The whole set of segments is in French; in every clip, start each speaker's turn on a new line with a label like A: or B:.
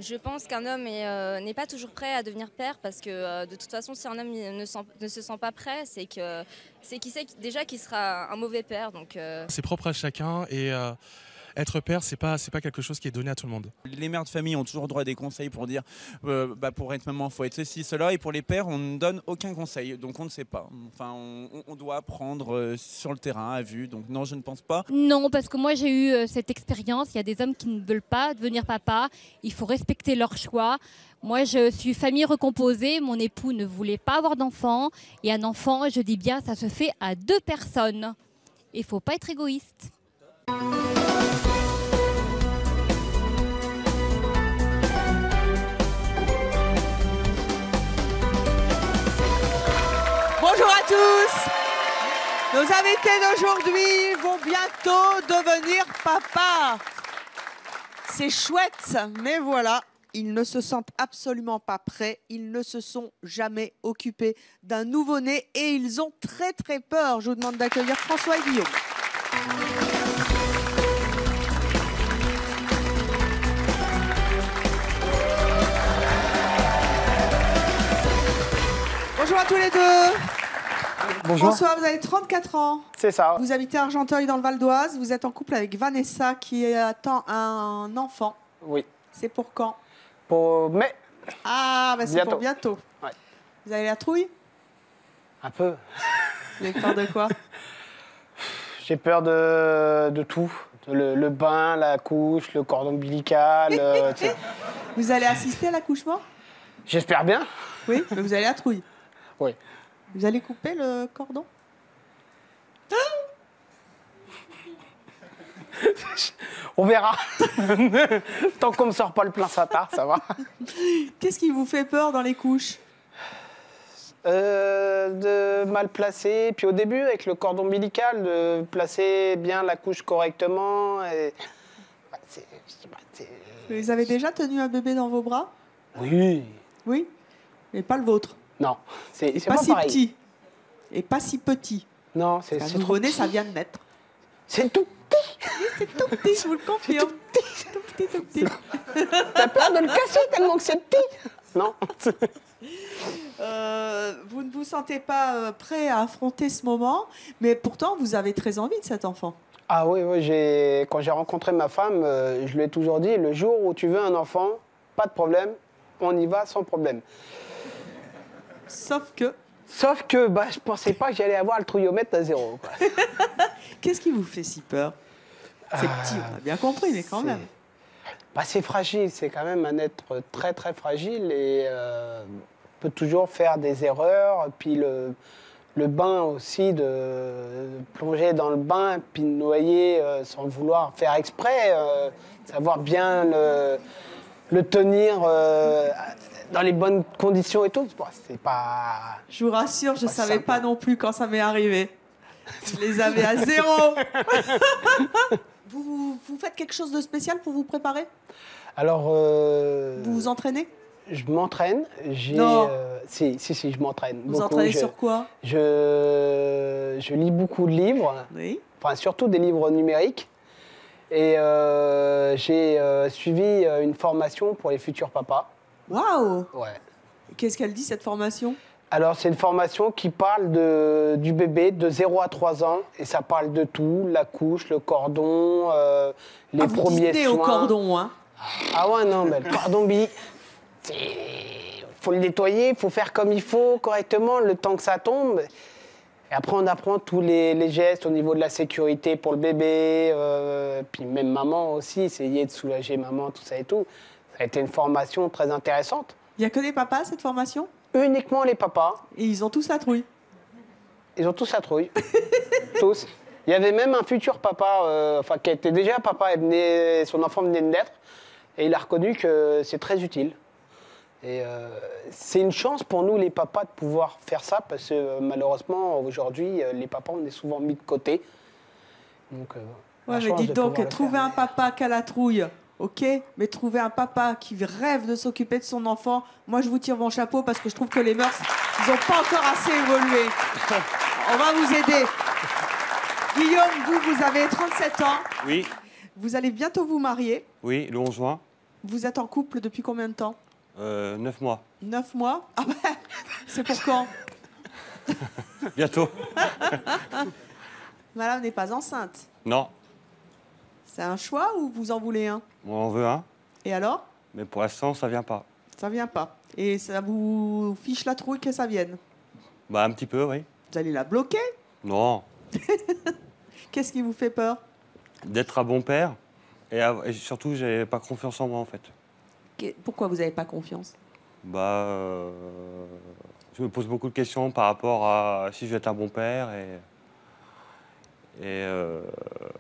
A: Je pense qu'un homme n'est pas toujours prêt à devenir père parce que de toute façon, si un homme ne se sent pas prêt, c'est qu'il sait déjà qu'il sera un mauvais père. Donc,
B: C'est propre à chacun et être père, c'est pas quelque chose qui est donné à tout le monde.
C: Les mères de famille ont toujours droit à des conseils pour dire pour être maman, il faut être ceci, cela. Et pour les pères, on ne donne aucun conseil. Donc on ne sait pas. Enfin, on doit apprendre sur le terrain, à vue. Donc non, je ne pense pas.
D: Non, parce que moi j'ai eu cette expérience. Il y a des hommes qui ne veulent pas devenir papa. Il faut respecter leur choix. Moi, je suis famille recomposée. Mon époux ne voulait pas avoir d'enfant. Et un enfant, je dis bien, ça se fait à 2 personnes. Il ne faut pas être égoïste.
E: Bonjour à tous. Nos invités d'aujourd'hui vont bientôt devenir papa. C'est chouette, mais voilà, ils ne se sentent absolument pas prêts. Ils ne se sont jamais occupés d'un nouveau-né et ils ont très très peur. Je vous demande d'accueillir François et Guillaume. Bonjour à tous les deux.
F: Bonjour.
E: François, vous avez 34 ans.
F: C'est ça.
E: Vous habitez à Argenteuil dans le Val d'Oise. Vous êtes en couple avec Vanessa qui attend un enfant.
F: Oui.
E: C'est pour quand?
F: Pour mai.
E: Ah, bah c'est
F: Bientôt.
E: pour bientôt.
F: Ouais.
E: Vous avez la trouille?
F: Un peu.
E: Vous avez peur de quoi?
F: J'ai peur de tout. Le bain, la couche, le cordon ombilical. Tu sais.
E: Vous allez assister à l'accouchement?
F: J'espère bien.
E: Oui, mais vous avez la trouille.
F: Oui.
E: Vous allez couper le cordon?
F: On verra. Tant qu'on ne me sort pas le plein sapin, ça va.
E: Qu'est-ce qui vous fait peur dans les couches?
F: De mal placer. Puis au début, avec le cordon ombilical, de placer bien la couche correctement. Et...
E: Vous avez déjà tenu un bébé dans vos bras?
F: Oui.
E: Oui, mais pas le vôtre.
F: Non, c'est
E: Pas
F: pas
E: si
F: pareil.
E: petit. Et pas si petit.
F: Non, c'est
E: Un
F: trop
E: nouveau-né,
F: petit.
E: ça vient de naître.
F: C'est tout petit.
E: C'est tout petit, je vous le confirme. Tout petit, tout petit.
F: T'as peur de le casser tellement que c'est petit. Non.
E: Vous ne vous sentez pas prêt à affronter ce moment, mais pourtant, vous avez très envie de cet enfant.
F: Ah oui, quand j'ai rencontré ma femme, je lui ai toujours dit, le jour où tu veux un enfant, pas de problème, on y va sans problème.
E: Sauf que...
F: Je pensais pas que j'allais avoir le trouillomètre à 0. quoi.
E: Qu'est-ce qui vous fait si peur? C'est petit, on a bien compris, mais quand même.
F: C'est fragile, c'est quand même un être très très fragile et peut toujours faire des erreurs. Puis le bain aussi, de plonger dans le bain puis de noyer sans vouloir faire exprès, savoir bien le tenir dans les bonnes conditions et tout. C'est pas...
E: Je vous rassure, je ne savais
F: simple.
E: pas non plus quand ça m'est arrivé. Je les avais à 0. Vous faites quelque chose de spécial pour vous préparer?
F: Alors...
E: Vous vous entraînez?
F: Je m'entraîne.
E: Non.
F: Si, je m'entraîne.
E: Vous entraînez sur quoi?
F: Je lis beaucoup de livres,
E: Oui.
F: enfin surtout des livres numériques. Et j'ai suivi une formation pour les futurs papas.
E: Waouh!
F: Ouais.
E: Qu'est-ce qu'elle dit, cette formation?
F: Alors, c'est une formation qui parle du bébé de 0 à 3 ans. Et ça parle de tout, la couche, le cordon, les
E: vous
F: premiers
E: dites
F: soins.
E: au cordon, hein?
F: Ah ouais, non, mais le cordon il faut le nettoyer, il faut faire comme il faut, correctement, le temps que ça tombe. Et après, on apprend tous les gestes au niveau de la sécurité pour le bébé, puis même maman aussi, essayer de soulager maman, tout ça et tout. Ça a été une formation très intéressante.
E: Il n'y a que des papas, cette formation?
F: Uniquement les papas.
E: Et ils ont tous la trouille?
F: Ils ont tous la trouille. Tous. Il y avait même un futur papa, qui était déjà papa, son enfant venait de naître, et il a reconnu que c'est très utile. Et c'est une chance pour nous, les papas, de pouvoir faire ça, parce que malheureusement, aujourd'hui, les papas, on est souvent mis de côté. Donc,
E: Ouais, mais dites donc, trouver un papa qui a la trouille, ok, mais trouver un papa qui rêve de s'occuper de son enfant, moi je vous tire mon chapeau parce que je trouve que les mœurs, ils n'ont pas encore assez évolué. On va vous aider. Guillaume, vous avez 37 ans.
G: Oui,
E: Vous allez bientôt vous marier.
G: oui, le 11 juin.
E: Vous êtes en couple depuis combien de temps?
G: 9 mois.
E: 9 mois? Ah ben, c'est pour quand?
G: Bientôt.
E: Madame n'est pas enceinte.
G: Non,
E: C'est un choix ou vous en voulez un?
G: on en veut un,
E: Et alors?
G: mais pour l'instant, ça vient pas.
E: Ça vient pas. Et ça vous fiche la trouille que ça vienne?
G: Bah, un petit peu, oui.
E: Vous allez la bloquer?
G: Non,
E: Qu'est-ce qui vous fait peur?
G: d'être un bon père. Et surtout, j'ai pas confiance en moi, en fait.
E: Pourquoi vous n'avez pas confiance?
G: Bah, je me pose beaucoup de questions par rapport à si je vais être un bon père et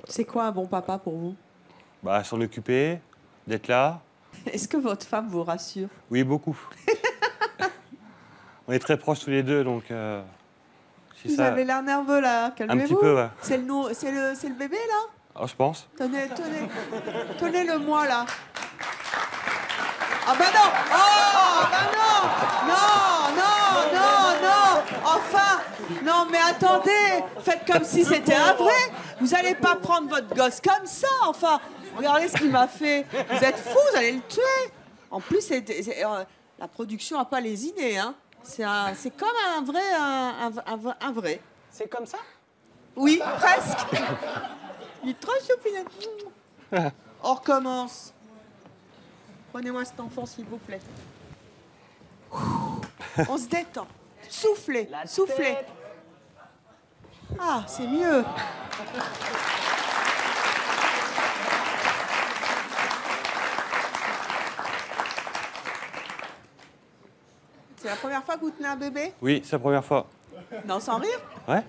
E: C'est quoi un bon papa pour vous?
G: bah, s'en occuper, d'être là.
E: Est-ce que votre femme vous rassure?
G: Oui, beaucoup. On est très proches tous les deux, donc si
E: Vous
G: ça,
E: avez l'air nerveux là,
G: un petit
E: calmez-vous.
G: peu, ouais.
E: C'est le bébé là?
G: Alors, je pense.
E: Tenez-le moi là. Ah bah non! Oh bah non! Non! Enfin! Non mais attendez! Faites comme si c'était un vrai! Vous n'allez pas prendre votre gosse comme ça, enfin! Regardez ce qu'il m'a fait! Vous êtes fous, vous allez le tuer! En plus, la production n'a pas lésiné, hein? C'est comme un vrai.
F: C'est comme ça?
E: Oui, presque. Il est trop choupinet. On recommence. Prenez-moi cet enfant, s'il vous plaît. On se détend. Soufflez, soufflez. Ah, c'est mieux. C'est la première fois que vous tenez un bébé?
G: Oui, c'est la première fois.
E: Non, sans rire?
G: Ouais.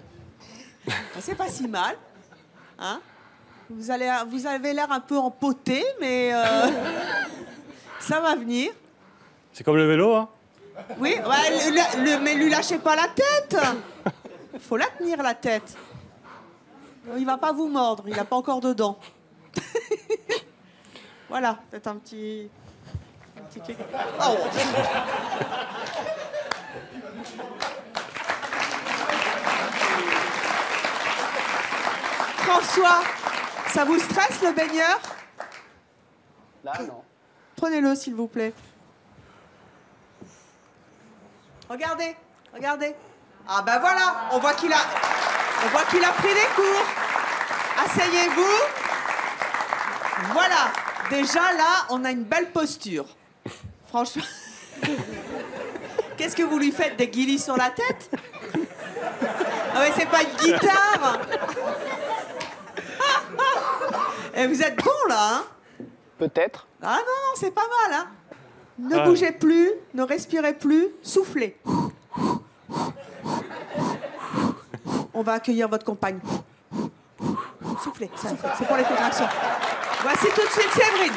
E: C'est pas si mal. Hein? Vous avez l'air un peu empoté, mais ça va venir.
G: C'est comme le vélo, hein?
E: Oui, ouais, mais lui lâchez pas la tête. Faut la tenir, la tête. Il va pas vous mordre, il n'a pas encore de dents. Voilà, peut-être un petit clic. Oh. François, ça vous stresse le baigneur?
F: Là, non.
E: Prenez-le, s'il vous plaît. Regardez, regardez. Ah ben voilà, on voit qu'il a pris des cours. Asseyez-vous. Voilà. Déjà là, on a une belle posture. Franchement. Qu'est-ce que vous lui faites, des guilis sur la tête? Ah mais c'est pas une guitare. Et vous êtes bon là, hein?
F: Peut-être.
E: Ah non, c'est pas mal, hein? Ne bougez plus, ne respirez plus, soufflez. On va accueillir votre compagne. Soufflez, soufflez, c'est pour les contractions. Voici tout de suite Séverine.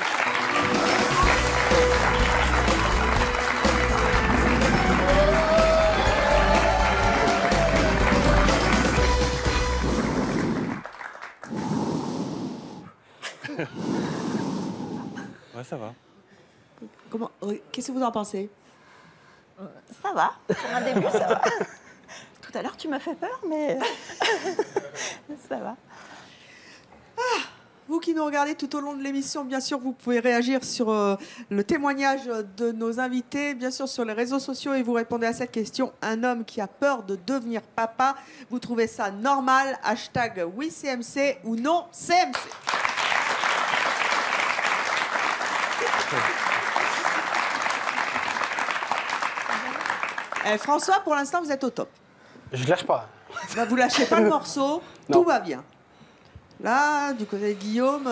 G: Ouais, ça va.
E: Comment, qu'est-ce que vous en pensez?
H: Ça va, pour un début, ça va. Tout à l'heure, tu m'as fait peur, mais ça va.
E: Vous qui nous regardez tout au long de l'émission, bien sûr, vous pouvez réagir sur le témoignage de nos invités, bien sûr sur les réseaux sociaux, et vous répondez à cette question. Un homme qui a peur de devenir papa, vous trouvez ça normal? Hashtag oui CMC ou non CMC. François, pour l'instant, vous êtes au top.
F: Je lâche pas.
E: Bah, vous lâchez pas le morceau,
F: Non.
E: tout va bien. Là, du côté de Guillaume...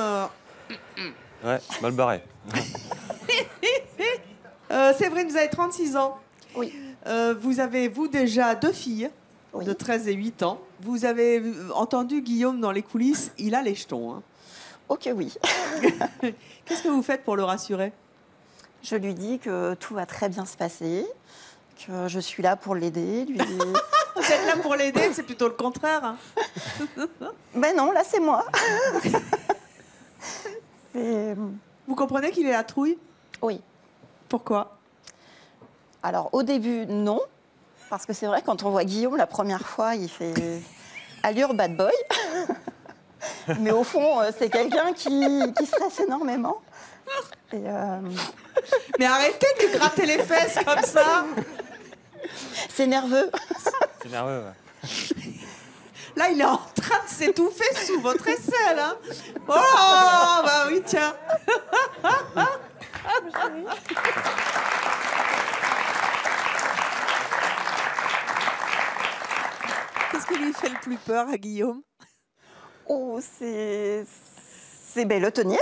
G: Ouais, mal barré.
E: Séverine, vous avez 36 ans.
H: Oui.
E: Vous avez, vous, déjà 2 filles
H: Oui.
E: de 13 et 8 ans. Vous avez entendu Guillaume dans les coulisses, il a les jetons. Hein.
H: Ok, oui.
E: Qu'est-ce que vous faites pour le rassurer?
H: Je lui dis que tout va très bien se passer, que je suis là pour l'aider, lui.
E: Vous êtes là pour l'aider, c'est plutôt le contraire. Hein.
H: Ben non, là, c'est moi.
E: Vous comprenez qu'il est la trouille?
H: Oui.
E: Pourquoi?
H: Alors, au début, non. Parce que c'est vrai, quand on voit Guillaume la première fois, il fait allure bad boy. Mais au fond, c'est quelqu'un qui stresse énormément. Et,
E: Mais arrêtez de lui gratter les fesses comme ça.
H: c'est nerveux.
G: C'est nerveux, ouais.
E: Là, il est en train de s'étouffer sous votre aisselle. Hein. Oh, bah oui, tiens. Qu'est-ce qui lui fait le plus peur à Guillaume?
H: Oh, c'est le tenir.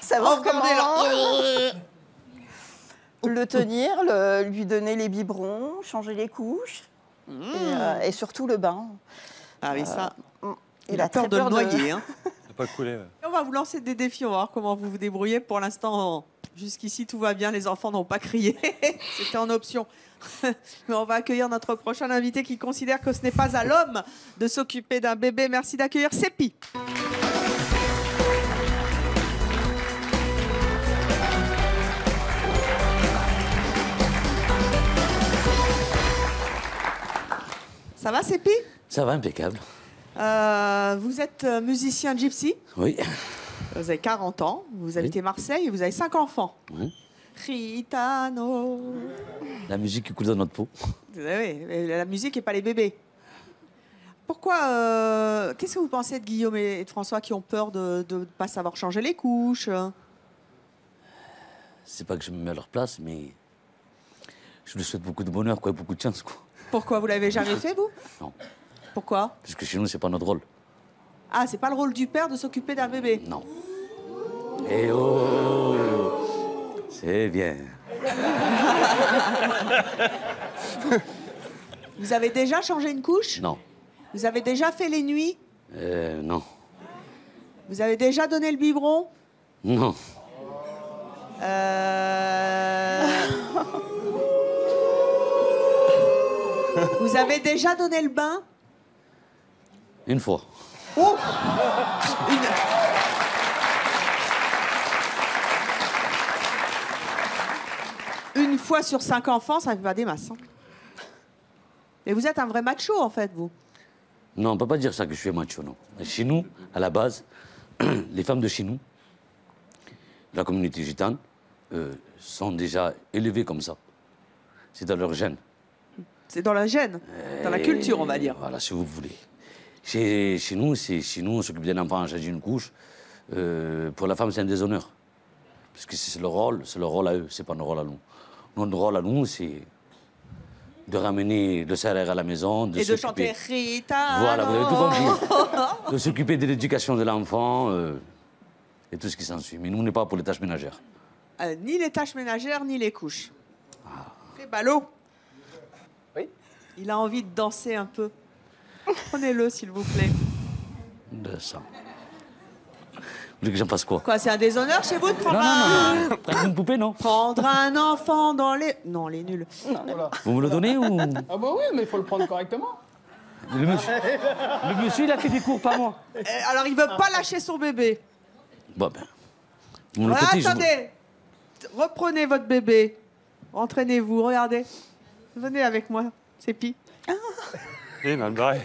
H: Savoir comment le tenir, lui donner les biberons, changer les couches et surtout le bain.
E: Ah oui, ça.
H: Il a
E: peur
H: très
E: de le noyer. Hein.
G: Ça pas couler. Ouais.
E: On va vous lancer des défis, on va voir comment vous vous débrouillez. Pour l'instant, jusqu'ici, tout va bien, les enfants n'ont pas crié. C'était en option. Mais on va accueillir notre prochain invité qui considère que ce n'est pas à l'homme de s'occuper d'un bébé. Merci d'accueillir Sépi. Ça va, Sépi?
I: Ça va, impeccable.
E: Vous êtes musicien gypsy.
I: Oui.
E: Vous avez 40 ans, vous habitez Marseille et vous avez 5 enfants.
I: Oui.
E: Ritano.
I: La musique qui coule dans notre peau.
E: Oui, la musique et pas les bébés. Pourquoi qu'est-ce que vous pensez de Guillaume et de François qui ont peur de ne pas savoir changer les couches?
I: C'est pas que je me mets à leur place, mais je leur souhaite beaucoup de bonheur, quoi, beaucoup de chance, quoi.
E: Pourquoi? Vous l'avez jamais fait, vous?
I: Non.
E: Pourquoi?
I: Parce que chez nous, c'est pas notre rôle.
E: Ah, c'est pas le rôle du père de s'occuper d'un bébé?
I: Non. Eh oh, c'est bien.
E: Vous avez déjà changé une couche?
I: Non.
E: Vous avez déjà fait les nuits?
I: Non.
E: Vous avez déjà donné le biberon?
I: Non.
E: Vous avez déjà donné le bain?
I: Une fois.
E: Oh, une fois sur 5 enfants, ça ne fait pas des masses. Hein. Et vous êtes un vrai macho, en fait, vous?
I: Non, on peut pas dire ça que je suis macho, non. Chez nous, à la base, les femmes de chez nous, la communauté gitane, sont déjà élevées comme ça. C'est dans leur gène.
E: C'est dans la gène, dans la culture, on va dire.
I: Voilà, si vous voulez. Chez nous, on s'occupe d'un enfant, on change une couche. Pour la femme, c'est un déshonneur. Parce que c'est leur rôle à eux, c'est pas notre rôle à nous. Notre rôle à nous, c'est de ramener le salaire à la maison.
E: Et de chanter Rita.
I: Voilà, vous avez tout compris. De s'occuper de l'éducation de l'enfant et tout ce qui s'ensuit. Mais nous, on n'est pas pour les tâches ménagères.
E: Ni les tâches ménagères, ni les couches. C'est ballot.
F: Oui.
E: Il a envie de danser un peu. Prenez-le, s'il vous plaît.
I: De ça. Vous voulez que j'en fasse quoi?
E: Quoi, c'est un déshonneur chez vous de prendre
I: Non. Prendre une poupée, non?
E: Prendre un enfant dans les... Non, les nuls.
I: Vous me le donnez ou...
J: Ah bah oui, mais il faut le prendre correctement.
I: Le monsieur, il a fait des cours, pas moi.
E: Alors, il veut pas lâcher son bébé.
I: Bon, ben... Vous me le côté,
E: attendez. Reprenez votre bébé. Entraînez-vous, regardez. Venez avec moi, Sépi.
G: Il est mal barré.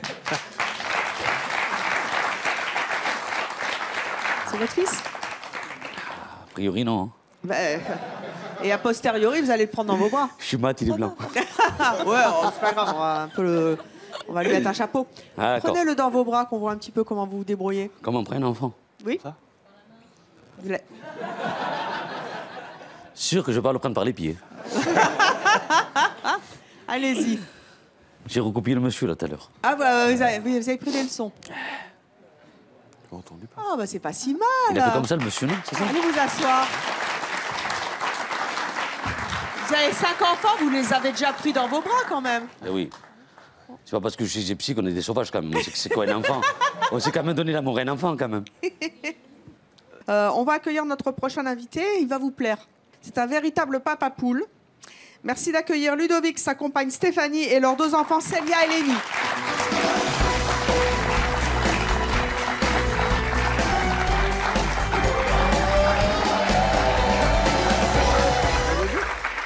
E: C'est votre fils?
I: A priori, non.
E: Et a posteriori, vous allez le prendre dans vos bras.
I: Je suis mat, il est blanc.
E: Ouais, c'est pas grave, on va lui mettre un chapeau.
I: Ah, d'accord.
E: Prenez-le dans vos bras, qu'on voit un petit peu comment vous vous débrouillez.
I: Comment on prend un enfant?
E: Oui.
I: Sûr que je vais pas le prendre par les pieds.
E: Allez-y.
I: J'ai recopié le monsieur, là, tout à l'heure.
E: Ah, bah, vous avez pris des leçons.
G: J'ai entendu pas.
E: Ah, bah, c'est pas si mal.
I: Il a fait comme ça, le monsieur, non? C'est ça?
E: Allez vous asseoir. Vous avez 5 enfants, vous les avez déjà pris dans vos bras, quand même.
I: Eh oui. C'est pas parce que je suis gypsy qu'on est des sauvages, quand même. C'est quoi, un enfant? On s'est quand même donné l'amour à un enfant, quand même.
E: On va accueillir notre prochain invité. Il va vous plaire. C'est un véritable papa poule. Merci d'accueillir Ludovic, sa compagne Stéphanie et leurs 2 enfants, Célia et Lénie.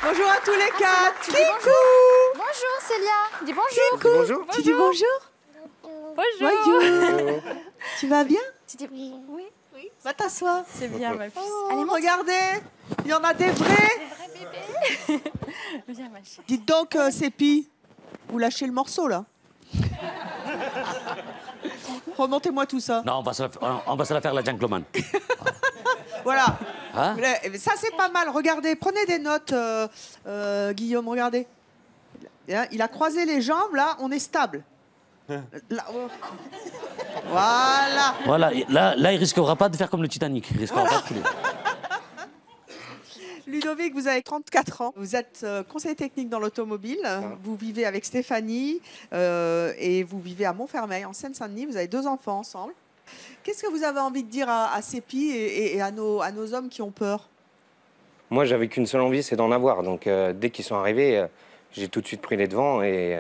E: Bonjour à tous les 4. Kikou.
A: Bonjour Célia. Dis bonjour.
E: Kikou.
J: Bonjour.
E: Tu dis bonjour?
A: Bonjour.
E: Tu vas bien?
K: Oui.
E: Oui. Va t'asseoir.
K: C'est bien, ma puce.
E: Oh,
K: Allez, monte.
E: regardez, il y en a des vrais.
K: Des vrais bébés. Viens, ma chérie.
E: Dites donc, Sépi, vous lâchez le morceau, là. Remontez-moi tout ça.
I: Non, on va se la faire la gentleman.
E: Voilà.
I: Hein?
E: Ça, c'est pas mal. Regardez, prenez des notes, Guillaume, regardez. Il a croisé les jambes, là, on est stable. Là, oh. Voilà.
I: Voilà, là, il risquera pas de faire comme le Titanic. Il risquera pas de couler.
E: Ludovic, vous avez 34 ans. Vous êtes conseiller technique dans l'automobile. Vous vivez avec Stéphanie et vous vivez à Montfermeil, en Seine-Saint-Denis. Vous avez 2 enfants ensemble. Qu'est-ce que vous avez envie de dire à Sépi et à nos hommes qui ont peur?
L: Moi, j'avais qu'une seule envie, c'est d'en avoir. Donc, dès qu'ils sont arrivés, j'ai tout de suite pris les devants et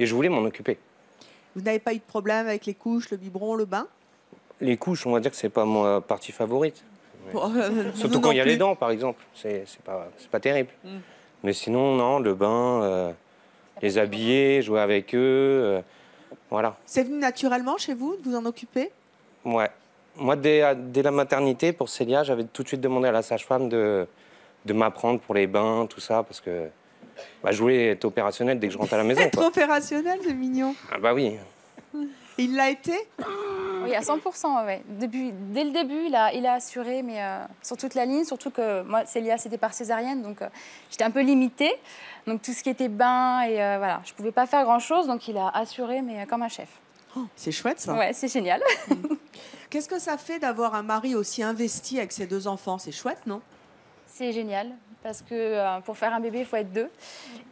L: je voulais m'en occuper.
E: Vous n'avez pas eu de problème avec les couches, le biberon, le bain?
L: Les couches, on va dire que c'est pas ma partie favorite.
E: Bon,
L: surtout quand il y a les dents, par exemple. C'est pas terrible. Mais sinon, non, le bain, les habiller, jouer avec eux, voilà.
E: C'est venu naturellement chez vous de vous en occuper?
L: Ouais. Moi, dès la maternité, pour Célia, j'avais tout de suite demandé à la sage-femme de m'apprendre pour les bains, tout ça, parce que je voulais être opérationnel dès que je rentre à la maison.
E: Être opérationnel, c'est mignon.
L: Ah bah oui.
E: Il l'a été?
K: Oui, à 100%, ouais. Dès le début, il a assuré, mais sur toute la ligne, surtout que moi, Célia, c'était par césarienne, donc j'étais un peu limitée. Donc tout ce qui était bain, et voilà, je pouvais pas faire grand-chose, donc il a assuré, mais comme un chef.
E: Oh, c'est chouette, ça.
K: Ouais, c'est génial.
E: Qu'est-ce que ça fait d'avoir un mari aussi investi avec ses 2 enfants? C'est chouette, non?
K: C'est génial, parce que pour faire un bébé, il faut être 2.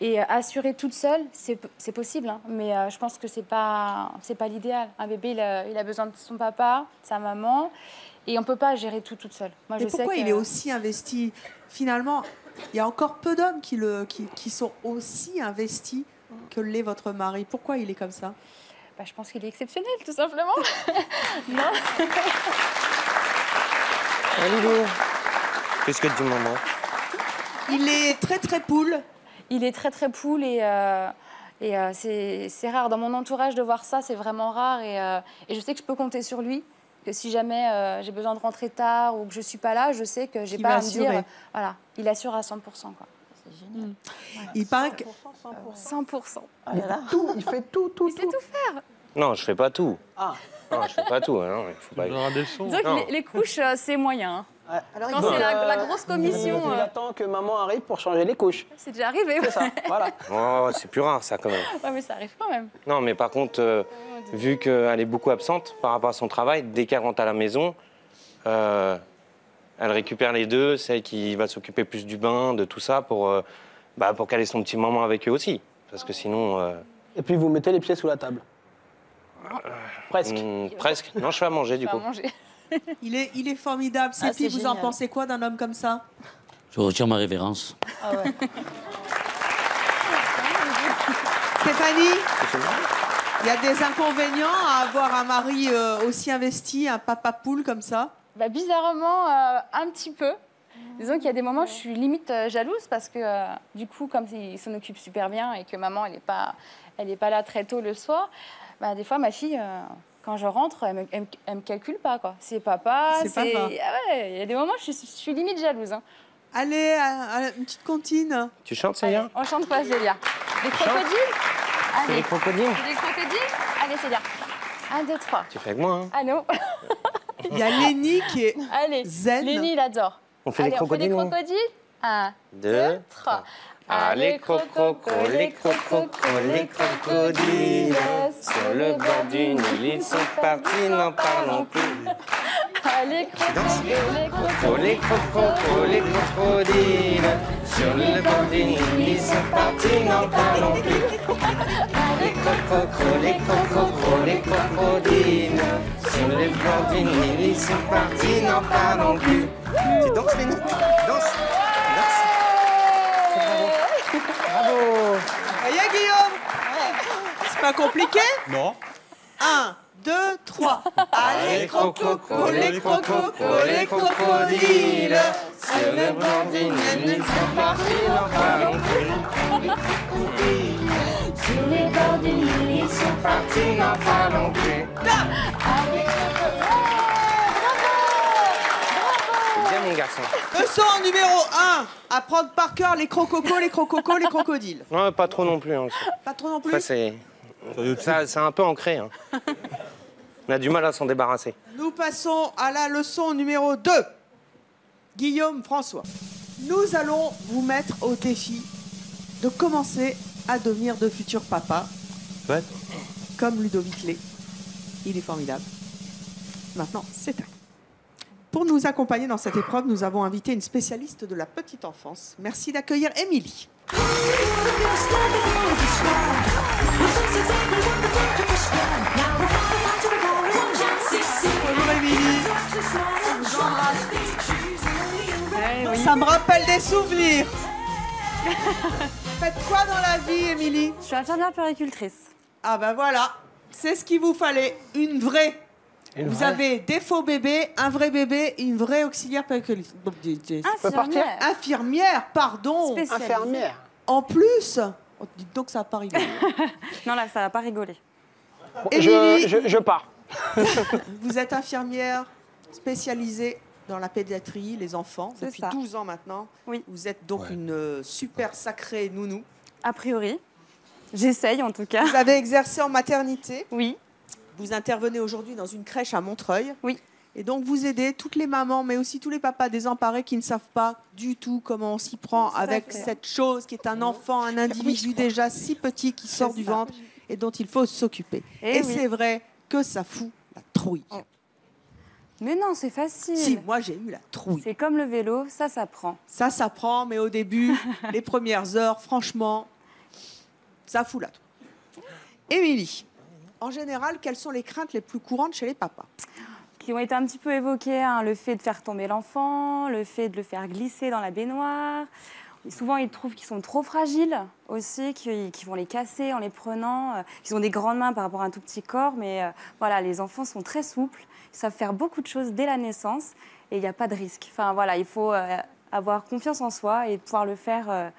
K: Et assurer toute seule, c'est possible, hein, mais je pense que c'est pas l'idéal. Un bébé, il a besoin de son papa, de sa maman, et on peut pas gérer tout toute seule. Moi,
E: mais pourquoi il est aussi investi? Finalement, il y a encore peu d'hommes qui sont aussi investis que l'est votre mari. Pourquoi il est comme ça?
K: Je pense qu'il est exceptionnel, tout simplement. Non.
L: Qu'est-ce que tu dis, maman?
E: Il est très, très poule.
K: Il est très, très poule et c'est rare. Dans mon entourage, de voir ça, c'est vraiment rare. Et je sais que je peux compter sur lui. Que si jamais j'ai besoin de rentrer tard ou que je ne suis pas là, je sais que j'ai pas à me dire... Voilà, il assure à 100%, quoi. C'est génial.
E: Ouais. Il paraît que...
K: 100%.
J: Il fait tout.
K: Il sait tout faire.
L: Non, je fais pas tout. Ah. Non, je fais pas tout. Non, il faut pas...
K: Disons que les couches, c'est moyen.
J: Ouais.
E: Alors,
K: quand c'est la grosse commission...
F: Il attend que maman arrive pour changer les couches.
K: C'est déjà arrivé.
F: C'est ça, voilà.
L: Oh, c'est plus rare, ça, quand même.
K: Ouais, mais ça arrive quand même.
L: Non, mais par contre, vu qu'elle est beaucoup absente par rapport à son travail, dès qu'elle rentre à la maison, elle récupère les 2, c'est elle qui va s'occuper plus du bain, de tout ça, pour qu'elle ait son petit moment avec eux aussi. Parce que sinon...
F: Et puis vous mettez les pieds sous la table. Presque.
L: Presque. Non, je fais à manger, du coup.
E: Il est formidable. Sépi, vous en pensez quoi d'un homme comme ça?
I: Je retire ma révérence.
E: Ah ouais. Stéphanie, il y a des inconvénients à avoir un mari aussi investi, un papa poule comme ça?
K: Bizarrement, un petit peu. Disons qu'il y a des moments où je suis limite jalouse parce que du coup, comme il s'en occupe super bien et que maman, elle est pas là très tôt le soir, des fois, ma fille... Quand je rentre, elle me calcule pas, quoi. C'est papa, c'est... Ah ouais, il y a des moments où je suis limite jalouse. Hein.
E: Allez, une petite comptine.
L: Tu chantes, Célia?
K: On chante quoi, Célia? Des crocodiles? Allez.
L: Des crocodiles?
K: Des crocodiles? Allez, Célia. 1, 2, 3.
L: Tu fais avec moi, hein?
K: Ah non.
E: Il y a Lénie qui est zen.
K: Lénie, il adore.
L: On fait des crocodiles?
K: On fait des crocodiles? 1, 2, 3.
L: Allez, les crocodiles, sur le bord du Nil, ils sont partis, n'en parlons plus.
K: Allez,
L: les crocodiles, sur le bord du Nil, ils sont partis, n'en parlons plus. Les crocodiles, sur le bord du Nil, ils sont partis, n'en parlons plus. Tu danses, Lénie? Danse.
E: Bravo. Voyez, Guillaume? C'est pas compliqué?
B: Non.
E: 1, 2, 3. Allez, les crocodiles,
L: sur le bord du Nil, ils sont partis, n'en parlons plus. Sur les bords du Nil, ils sont partis, n'en parlons plus. mon garçon.
E: Leçon numéro 1. Apprendre par cœur les crococos, les crococos, les crocodiles.
L: Non, pas trop non plus. Hein.
E: Pas trop non plus.
L: Enfin, c'est un peu ancré. Hein. On a du mal à s'en débarrasser.
E: Nous passons à la leçon numéro 2. Guillaume, François. Nous allons vous mettre au défi de commencer à devenir de futurs papas.
G: Ouais.
E: Comme Ludovic Lé. Il est formidable. Maintenant, c'est à vous. Pour nous accompagner dans cette épreuve, nous avons invité une spécialiste de la petite enfance. Merci d'accueillir Émilie. Bonjour Émilie.
M: Oui.
E: Ça me rappelle des souvenirs. Faites quoi dans la vie, Émilie?
M: Je suis infirmière puéricultrice.
E: Ah ben voilà, c'est ce qu'il vous fallait, une vraie. Vous avez des faux bébés, un vrai bébé, une vraie auxiliaire puéricultrice.
M: Infirmière.
E: Infirmière, pardon.
F: Infirmière.
E: En plus, oh, dites donc ça va pas rigoler.
M: Non, là, ça va pas rigoler.
F: Je pars.
E: Vous êtes infirmière spécialisée dans la pédiatrie, les enfants,
M: C'est
E: depuis
M: ça.
E: 12 ans maintenant.
M: Oui.
E: Vous êtes donc une super sacrée nounou.
M: A priori. J'essaye, en tout cas.
E: Vous avez exercé en maternité.
M: Oui.
E: Vous intervenez aujourd'hui dans une crèche à Montreuil.
M: Oui.
E: Et donc, vous aidez toutes les mamans, mais aussi tous les papas désemparés qui ne savent pas du tout comment on s'y prend avec
M: fait.
E: cette chose qui est un enfant, un individu déjà si petit qui sort du ventre et dont il faut s'occuper. Et
M: oui.
E: c'est vrai que ça fout la trouille.
M: Mais non, c'est facile.
E: Si, moi j'ai eu la trouille.
M: C'est comme le vélo, ça s'apprend.
E: Ça s'apprend, mais au début, les premières heures, franchement, ça fout la trouille. Émilie, en général, quelles sont les craintes les plus courantes chez les papas?
M: Qui ont été un petit peu évoquées, hein, le fait de faire tomber l'enfant, le fait de le faire glisser dans la baignoire. Souvent, ils trouvent qu'ils sont trop fragiles aussi, qu'ils vont les casser en les prenant, qu'ils ont des grandes mains par rapport à un tout petit corps. Mais voilà, les enfants sont très souples, ils savent faire beaucoup de choses dès la naissance et il n'y a pas de risque. Enfin voilà, il faut avoir confiance en soi et pouvoir le faire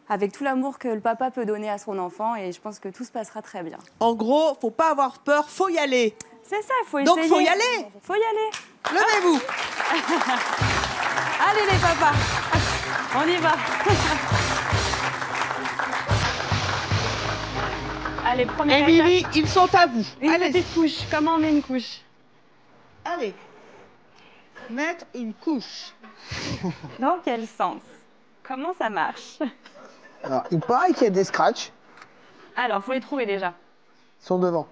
M: avec tout l'amour que le papa peut donner à son enfant et je pense que tout se passera très bien.
E: En gros, faut pas avoir peur, faut y aller.
M: C'est ça, il faut
E: Donc,
M: essayer.
E: faut y aller.
M: Faut y aller.
E: Levez-vous.
M: Allez les papas, on y va. Allez, première
E: Émilie, ils sont à vous.
M: Une petite couche. Comment on met une couche?
E: Allez. Mettre une couche.
M: Dans quel sens? Comment ça marche?
F: Alors, il paraît qu'il y a des scratchs.
M: Alors, faut les trouver déjà.
F: Ils sont devant.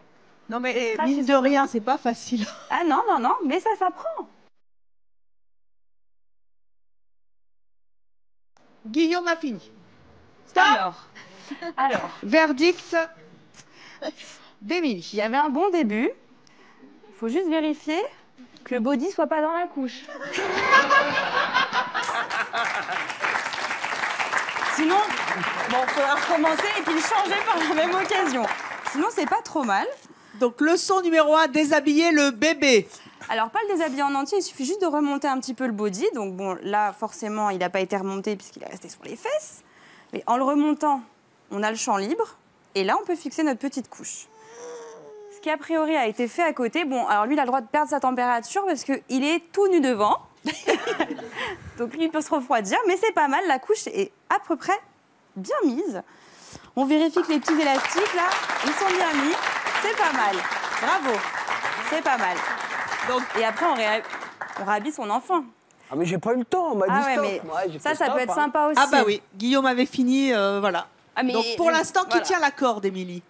E: Non mais mine de rien, c'est pas facile.
M: Ah non, non, non, mais ça s'apprend.
E: Guillaume a fini. Stop.
M: Alors.
E: Verdict d'Émilie.
M: Il y avait un bon début. Il faut juste vérifier que le body soit pas dans la couche. Sinon, bon, il faudra recommencer et puis le changer par la même occasion. Sinon, c'est pas trop mal.
E: Donc, leçon numéro 1, déshabiller le bébé.
M: Alors, pas le déshabiller en entier, il suffit juste de remonter un petit peu le body. Donc, bon, là, forcément, il n'a pas été remonté puisqu'il est resté sur les fesses. Mais en le remontant, on a le champ libre. Et là, on peut fixer notre petite couche. Ce qui, a priori, a été fait à côté. Bon, alors lui, il a le droit de perdre sa température parce qu'il est tout nu devant. Donc, lui, il peut se refroidir. Mais c'est pas mal, la couche est à peu près bien mise. On vérifie que les petits élastiques, là, ils sont bien mis. C'est pas mal. Bravo. C'est pas mal. Donc, et après, on rhabille son enfant.
F: Ah mais j'ai pas eu le temps, on m'a dit stop.
M: Mais
F: Ouais, j'ai
M: ça
F: fait stop,
M: peut être
F: hein.
M: sympa aussi.
E: Ah bah oui, Guillaume avait fini, voilà.
M: Ah, mais
E: donc pour l'instant, qui
M: voilà.
E: tient la corde, Émilie?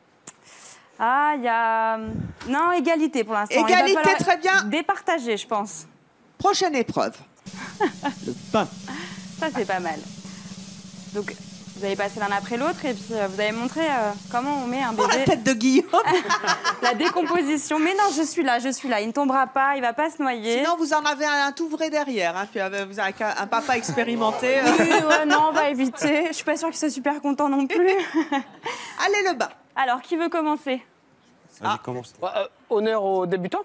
M: Ah, il y a... Non, égalité pour l'instant.
E: Égalité, très bien.
M: Départager, je pense.
E: Prochaine épreuve. Le pain.
M: Ça, c'est pas mal. Donc, vous allez passer l'un après l'autre et puis vous allez montrer comment on met un bébé...
E: Oh, la tête de Guillaume.
M: La décomposition. Mais non, je suis là. Il ne tombera pas, il va pas se noyer.
E: Sinon, vous en avez un tout vrai derrière. Hein, puis, vous avez un papa expérimenté.
M: Oui, non, on va éviter. Je suis pas sûre qu'il soit super content non plus.
E: Allez, le bas.
M: Alors, qui veut commencer?
G: Vas-y, commence.
F: Honneur aux débutants.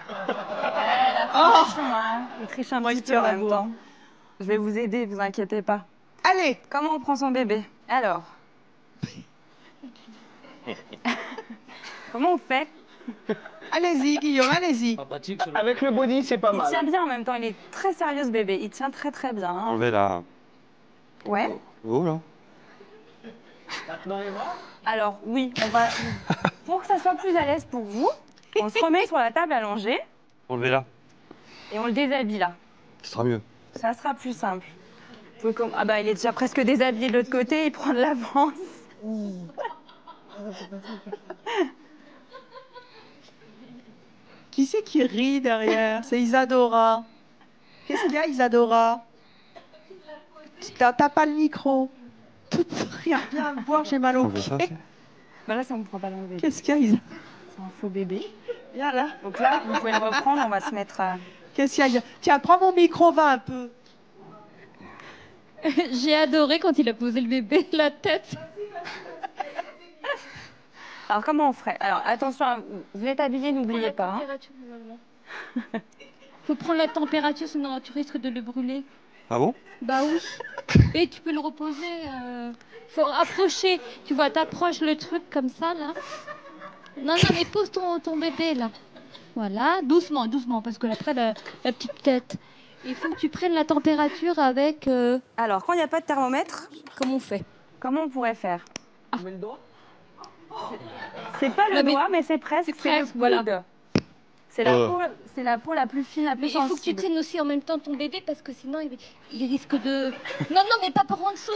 M: Je triche un petit peu en même temps. Je vais vous aider, vous inquiétez pas.
E: Allez.
M: Comment on prend son bébé? Alors. Comment on fait?
E: Allez-y, Guillaume, allez-y.
F: Avec le body, c'est pas
M: Il
F: mal.
M: tient bien en même temps, il est très sérieux ce bébé. Il tient très très bien. hein.
G: Enlevez la.
M: Ouais.
G: Oh là.
M: Alors oui, on va. Pour que ça soit plus à l'aise pour vous, on se remet sur la table allongée
G: Enlevez la.
M: et on le déshabille là.
G: Ce sera mieux.
M: Ça sera plus simple. Ah bah il est déjà presque déshabillé de l'autre côté, il prend de l'avance.
E: Qui c'est qui rit derrière? C'est Isadora. Qu'est-ce qu'il y a, Isadora? T'as pas le micro. Regarde, viens me voir, j'ai mal au pied.
M: Bah là, ça ne me prend pas l'enlever.
E: Qu'est-ce qu'il y a, Isa?
M: C'est un faux bébé.
E: Viens là.
M: Donc là, vous pouvez le reprendre, on va se mettre à...
E: Qu'est-ce qu'il y a? Tiens, prends mon micro, va un peu.
D: J'ai adoré quand il a posé le bébé, la tête.
M: Alors, comment on ferait? Alors, attention, vous êtes habillés, n'oubliez pas.
D: Faut prendre la température, sinon tu risques de le brûler.
G: Ah bon?
D: Bah oui. Et tu peux le reposer. Faut approcher. Tu vois, t'approches le truc comme ça, là. Non, non, mais pose ton bébé, là. Voilà, doucement, doucement, parce que après, la petite tête. Il faut que tu prennes la température avec...
M: Alors, quand il n'y a pas de thermomètre,
D: comment on fait?
M: Comment on pourrait faire?
E: On met le doigt?
M: C'est pas le
D: Non, mais
M: doigt, mais c'est presque.
D: c'est presque, voilà.
M: C'est la peau la plus fine, la plus
D: Mais il faut que tu
M: sensible.
D: tiennes aussi en même temps ton bébé parce que sinon il risque de... Non, non, mais pas par en dessous.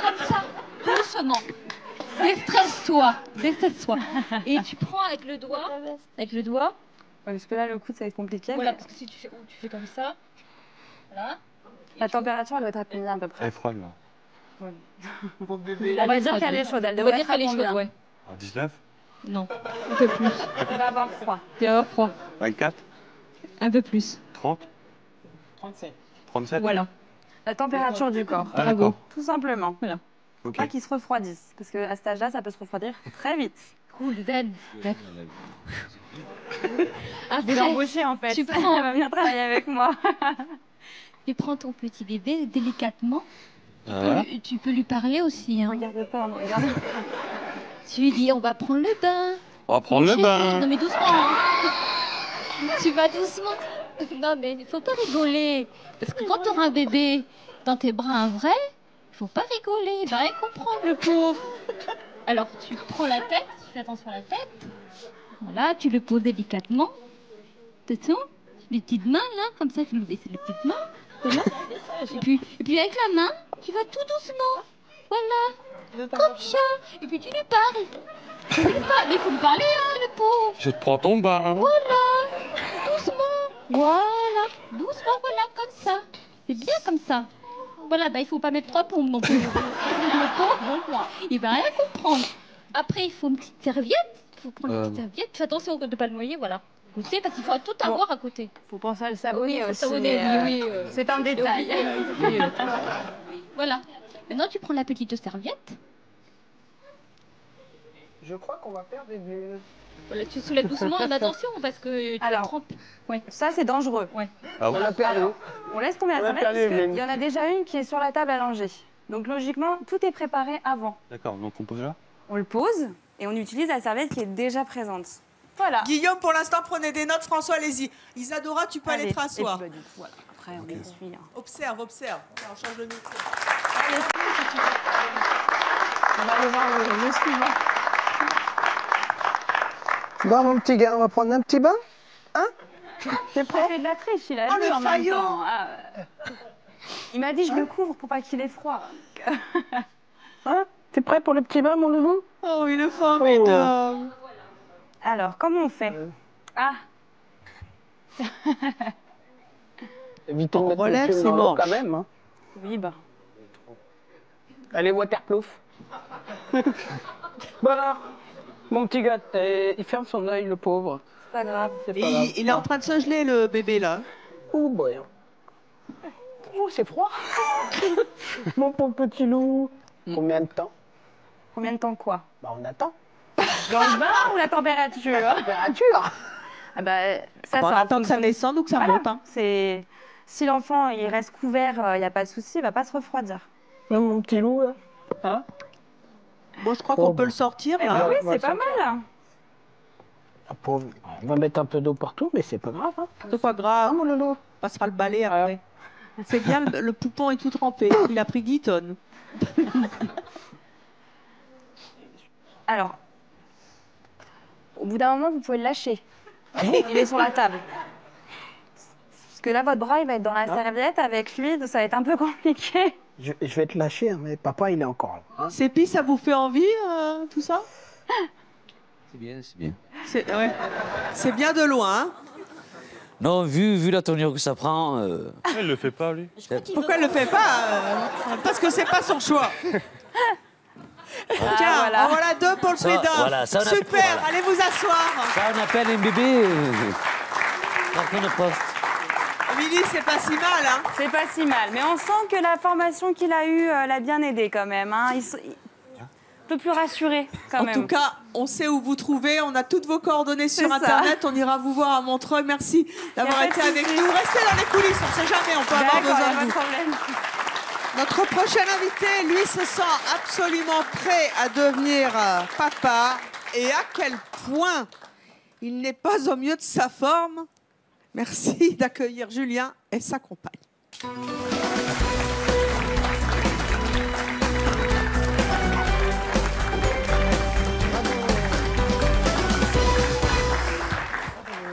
D: Comme ça, doucement. Déstresse-toi, déstresse-toi. Et tu prends avec le doigt. Avec le doigt.
M: Ouais, parce que là, le coude, ça va être compliqué.
D: Voilà, parce que si tu fais comme ça. Voilà.
M: La température, elle doit être à combien à peu
G: Elle
M: près?
G: est froide là.
E: Mon bébé.
M: On va dire qu'elle est chaude, elle devrait être à combien?
D: ouais.
G: À 19?
D: Non, un peu plus.
M: Elle va avoir froid.
D: Tu vas avoir froid.
G: 24?
D: Un peu plus.
G: 30?
E: 37.
G: 37?
D: Voilà.
M: La température du corps.
G: Ah, d'accord.
M: Tout simplement.
D: Voilà.
M: Faut
G: Ok.
M: pas qu'il se refroidisse, parce qu'à cet âge-là, ça peut se refroidir très vite.
D: Cool, zen.
M: Ah, vous l'embauchez en fait.
D: Tu prends-
M: Elle va venir travailler avec moi.
D: Tu prends ton petit bébé délicatement.
G: Voilà.
D: Tu peux lui parler aussi. Hein.
M: Regarde pas, regarde.
D: Tu lui dis, on va prendre le bain.
G: On va prendre le
D: Chérie,
G: bain.
D: Non mais doucement. Hein. Tu vas doucement. Non mais il faut pas rigoler. Parce que quand tu auras un bébé dans tes bras, un vrai, il faut pas rigoler. Il va rien comprendre, le pauvre. Alors tu prends la tête, tu fais attention à la tête. Voilà, tu le poses délicatement. Attention, les petites mains là, comme ça, tu lui baisses les petites mains. Voilà. Et puis avec la main, tu vas tout doucement. Voilà. Comme ça. Et puis tu lui parles. Tu lui parles. Mais il faut lui parler, hein, le pauvre.
G: Je te prends ton bain.
D: Voilà. Doucement. Voilà. Doucement, voilà, comme ça. C'est bien comme ça. Voilà, bah il faut pas mettre 3 pompes non plus. Le pauvre, il va rien comprendre. Après, il faut une petite serviette. Il faut prendre une petite serviette. Fais attention de ne pas le noyer, voilà. Vous savez, parce qu'il faudra tout avoir à côté.
M: Faut penser à le savonner
D: Oui,
M: aussi.
D: savonner, oui,
M: C'est un détail.
D: Voilà. Maintenant, tu prends la petite serviette.
F: Je crois qu'on va perdre des bulles.
D: Voilà, tu soulèves doucement, mais attention, parce que tu
M: Alors,
D: trempes. Ouais.
M: Ça, c'est dangereux.
D: Ouais.
G: Ah
F: On
G: ouais?
F: l'a perdu.
M: On laisse tomber la
F: On a
M: serviette
F: perdu
M: parce
F: Evelyne.
M: qu'il y en a déjà une qui est sur la table allongée. Donc logiquement, tout est préparé avant.
G: D'accord, donc on pose là?
M: On le pose et on utilise la serviette qui est déjà présente. Voilà.
E: Guillaume, pour l'instant, prenez des notes. François, allez-y. Isadora, tu peux aller
M: Allez.
E: te rasseoir.
M: Et puis, bah, du coup, voilà. Après, on essuie. Hein.
E: Observe, observe. Tiens, on change de micro.
M: Allez, si tu veux. On va aller voir le suivant.
F: Bon, mon petit gars, on va prendre un petit bain? Hein? T'es
M: Il
F: prêt?
M: fait de la triche, il a
E: Oh,
M: vu
E: le
M: en même
E: faillot.
M: temps. Ah, il m'a dit je le couvre pour pas qu'il ait froid.
F: Hein? T'es prêt pour le petit bain, mon loulou?
E: Oh, il est formidable.
M: Alors, comment on fait? Ah,
F: Évitez de mettre
E: relève,
F: le film
E: c'est
F: dans l'eau
E: moche.
F: quand même. Hein.
M: oui, bah.
F: Allez, waterproof. Bon alors, mon petit gars, il ferme son œil, le pauvre.
M: C'est pas grave.
F: C'est pas grave.
E: Il est en train de se geler, le bébé, là.
F: Oh, boy. Oh, c'est froid. Mon pauvre petit loup. Combien de temps?
M: Combien de temps quoi?
F: Bah, on attend.
M: Dans le bain ou la température?
F: Température.
M: Ah bah, ça,
E: On
M: c'est en
E: attend que ça
M: fonction-
E: descende ou que ça
M: Voilà.
E: monte. Hein.
M: C'est... Si l'enfant il reste couvert, il n'y a pas de souci, il va pas se refroidir.
F: Ouais, mon petit loup, là. Hein?
E: Bon, je crois
F: Oh,
E: qu'on peut le sortir.
M: Eh
E: là.
M: bah oui,
F: on va
M: c'est pas
F: le
M: mal.
F: On va mettre un peu d'eau partout, mais c'est pas grave. Hein.
E: C'est pas grave. Oh, Lolo. On passera le balai après. C'est bien, le poupon est tout trempé. Il a pris 10 tonnes.
K: Alors, au bout d'un moment, vous pouvez le lâcher. Il est sur la table. Parce que là, votre bras, il va être dans la serviette avec lui, donc ça va être un peu compliqué.
F: Je vais te lâcher, hein, mais papa, il est encore là. Hein.
E: Sépi, ça vous fait envie, tout ça?
I: C'est bien, c'est bien.
E: C'est bien de loin. Hein.
I: Non, vu la tournure que ça prend...
G: Il le fait pas, lui.
E: Pourquoi il le fait pas? Parce que c'est pas son choix. Tiens,
K: voilà.
E: en voilà 2 pour le prix d'un.
I: Voilà, ça, on a-
E: Super,
I: voilà.
E: allez vous asseoir.
I: Ça, on appelle un bébé... Carton de poste.
E: Émilie, c'est pas si mal, hein?
M: C'est pas si mal, mais on sent que la formation qu'il a eue l'a bien aidé quand même. Hein. Il un peu plus rassuré quand même.
E: En tout cas, on sait où vous trouvez. On a toutes vos coordonnées sur
M: C'est ça.
E: Internet. On ira vous voir à Montreuil. Merci d'avoir
M: Y a pas
E: été
M: de
E: avec
M: souci.
E: nous. Restez dans les coulisses, on sait jamais, on peut avoir
M: D'accord, y a
E: besoin
M: pas
E: de
M: de
E: vous.
M: problème.
E: Notre prochain invité, lui, se sent absolument prêt à devenir papa. Et à quel point il n'est pas au mieux de sa forme. Merci d'accueillir Julien et sa compagne.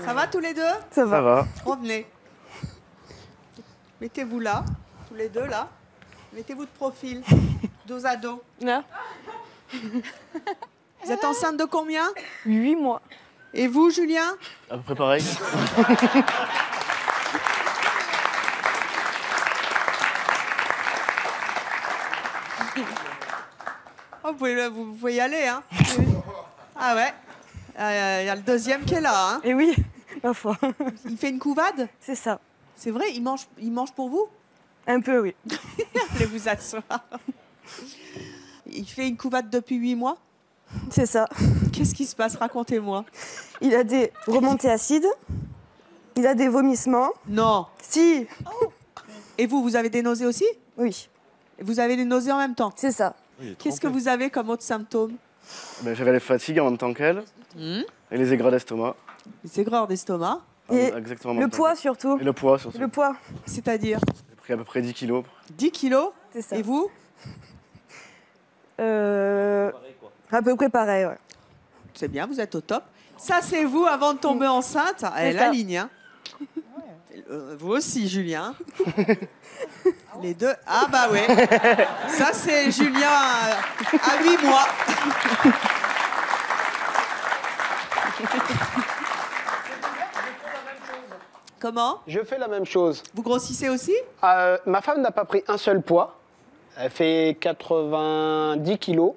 E: Ça va tous les deux?
J: Ça va.
E: Revenez. Mettez-vous là, tous les deux là. Mettez-vous de profil, dos à dos.
M: Là.
E: Vous êtes enceinte de combien?
M: 8 mois.
E: Et vous, Julien?
J: À peu près pareil.
E: Oh, vous pouvez y aller, hein? Ah ouais. Il y a le deuxième qui est là, hein?
M: Et oui, ma foi.
E: Il fait une couvade?
M: C'est ça.
E: C'est vrai, il mange pour vous?
M: Un peu, oui.
E: Allez vous asseoir. Il fait une couvade depuis 8 mois?
M: C'est ça.
E: Qu'est-ce qui se passe? Racontez-moi.
M: Il a des remontées acides. Il a des vomissements.
E: Non.
M: Si.
E: Et vous avez des nausées aussi?
M: Oui.
E: Et vous avez des nausées en même temps?
M: C'est ça.
E: Qu'est-ce que vous avez comme autres symptômes?
J: Ben, j'avais la fatigue en même temps qu'elle. Et les aigreurs d'estomac.
E: Les aigreurs d'estomac.
M: Et
J: Exactement en même
M: le
J: temps
M: poids
J: qu'elle.
M: surtout.
J: Et le poids surtout.
M: Le poids.
E: C'est-à-dire?
J: J'ai pris à peu près 10 kilos.
E: 10 kilos?
M: C'est ça.
E: Et vous?
M: À peu près pareil, ouais.
E: C'est bien, vous êtes au top. Ça, c'est vous avant de tomber enceinte. Elle
M: ça.
E: aligne, hein? Vous aussi, Julien. Les deux. Ah bah ouais. Ça, c'est Julien à 8 mois. Comment?
F: Je fais la même chose.
E: Vous grossissez aussi?
F: Ma femme n'a pas pris un seul poids. Elle fait 90 kilos.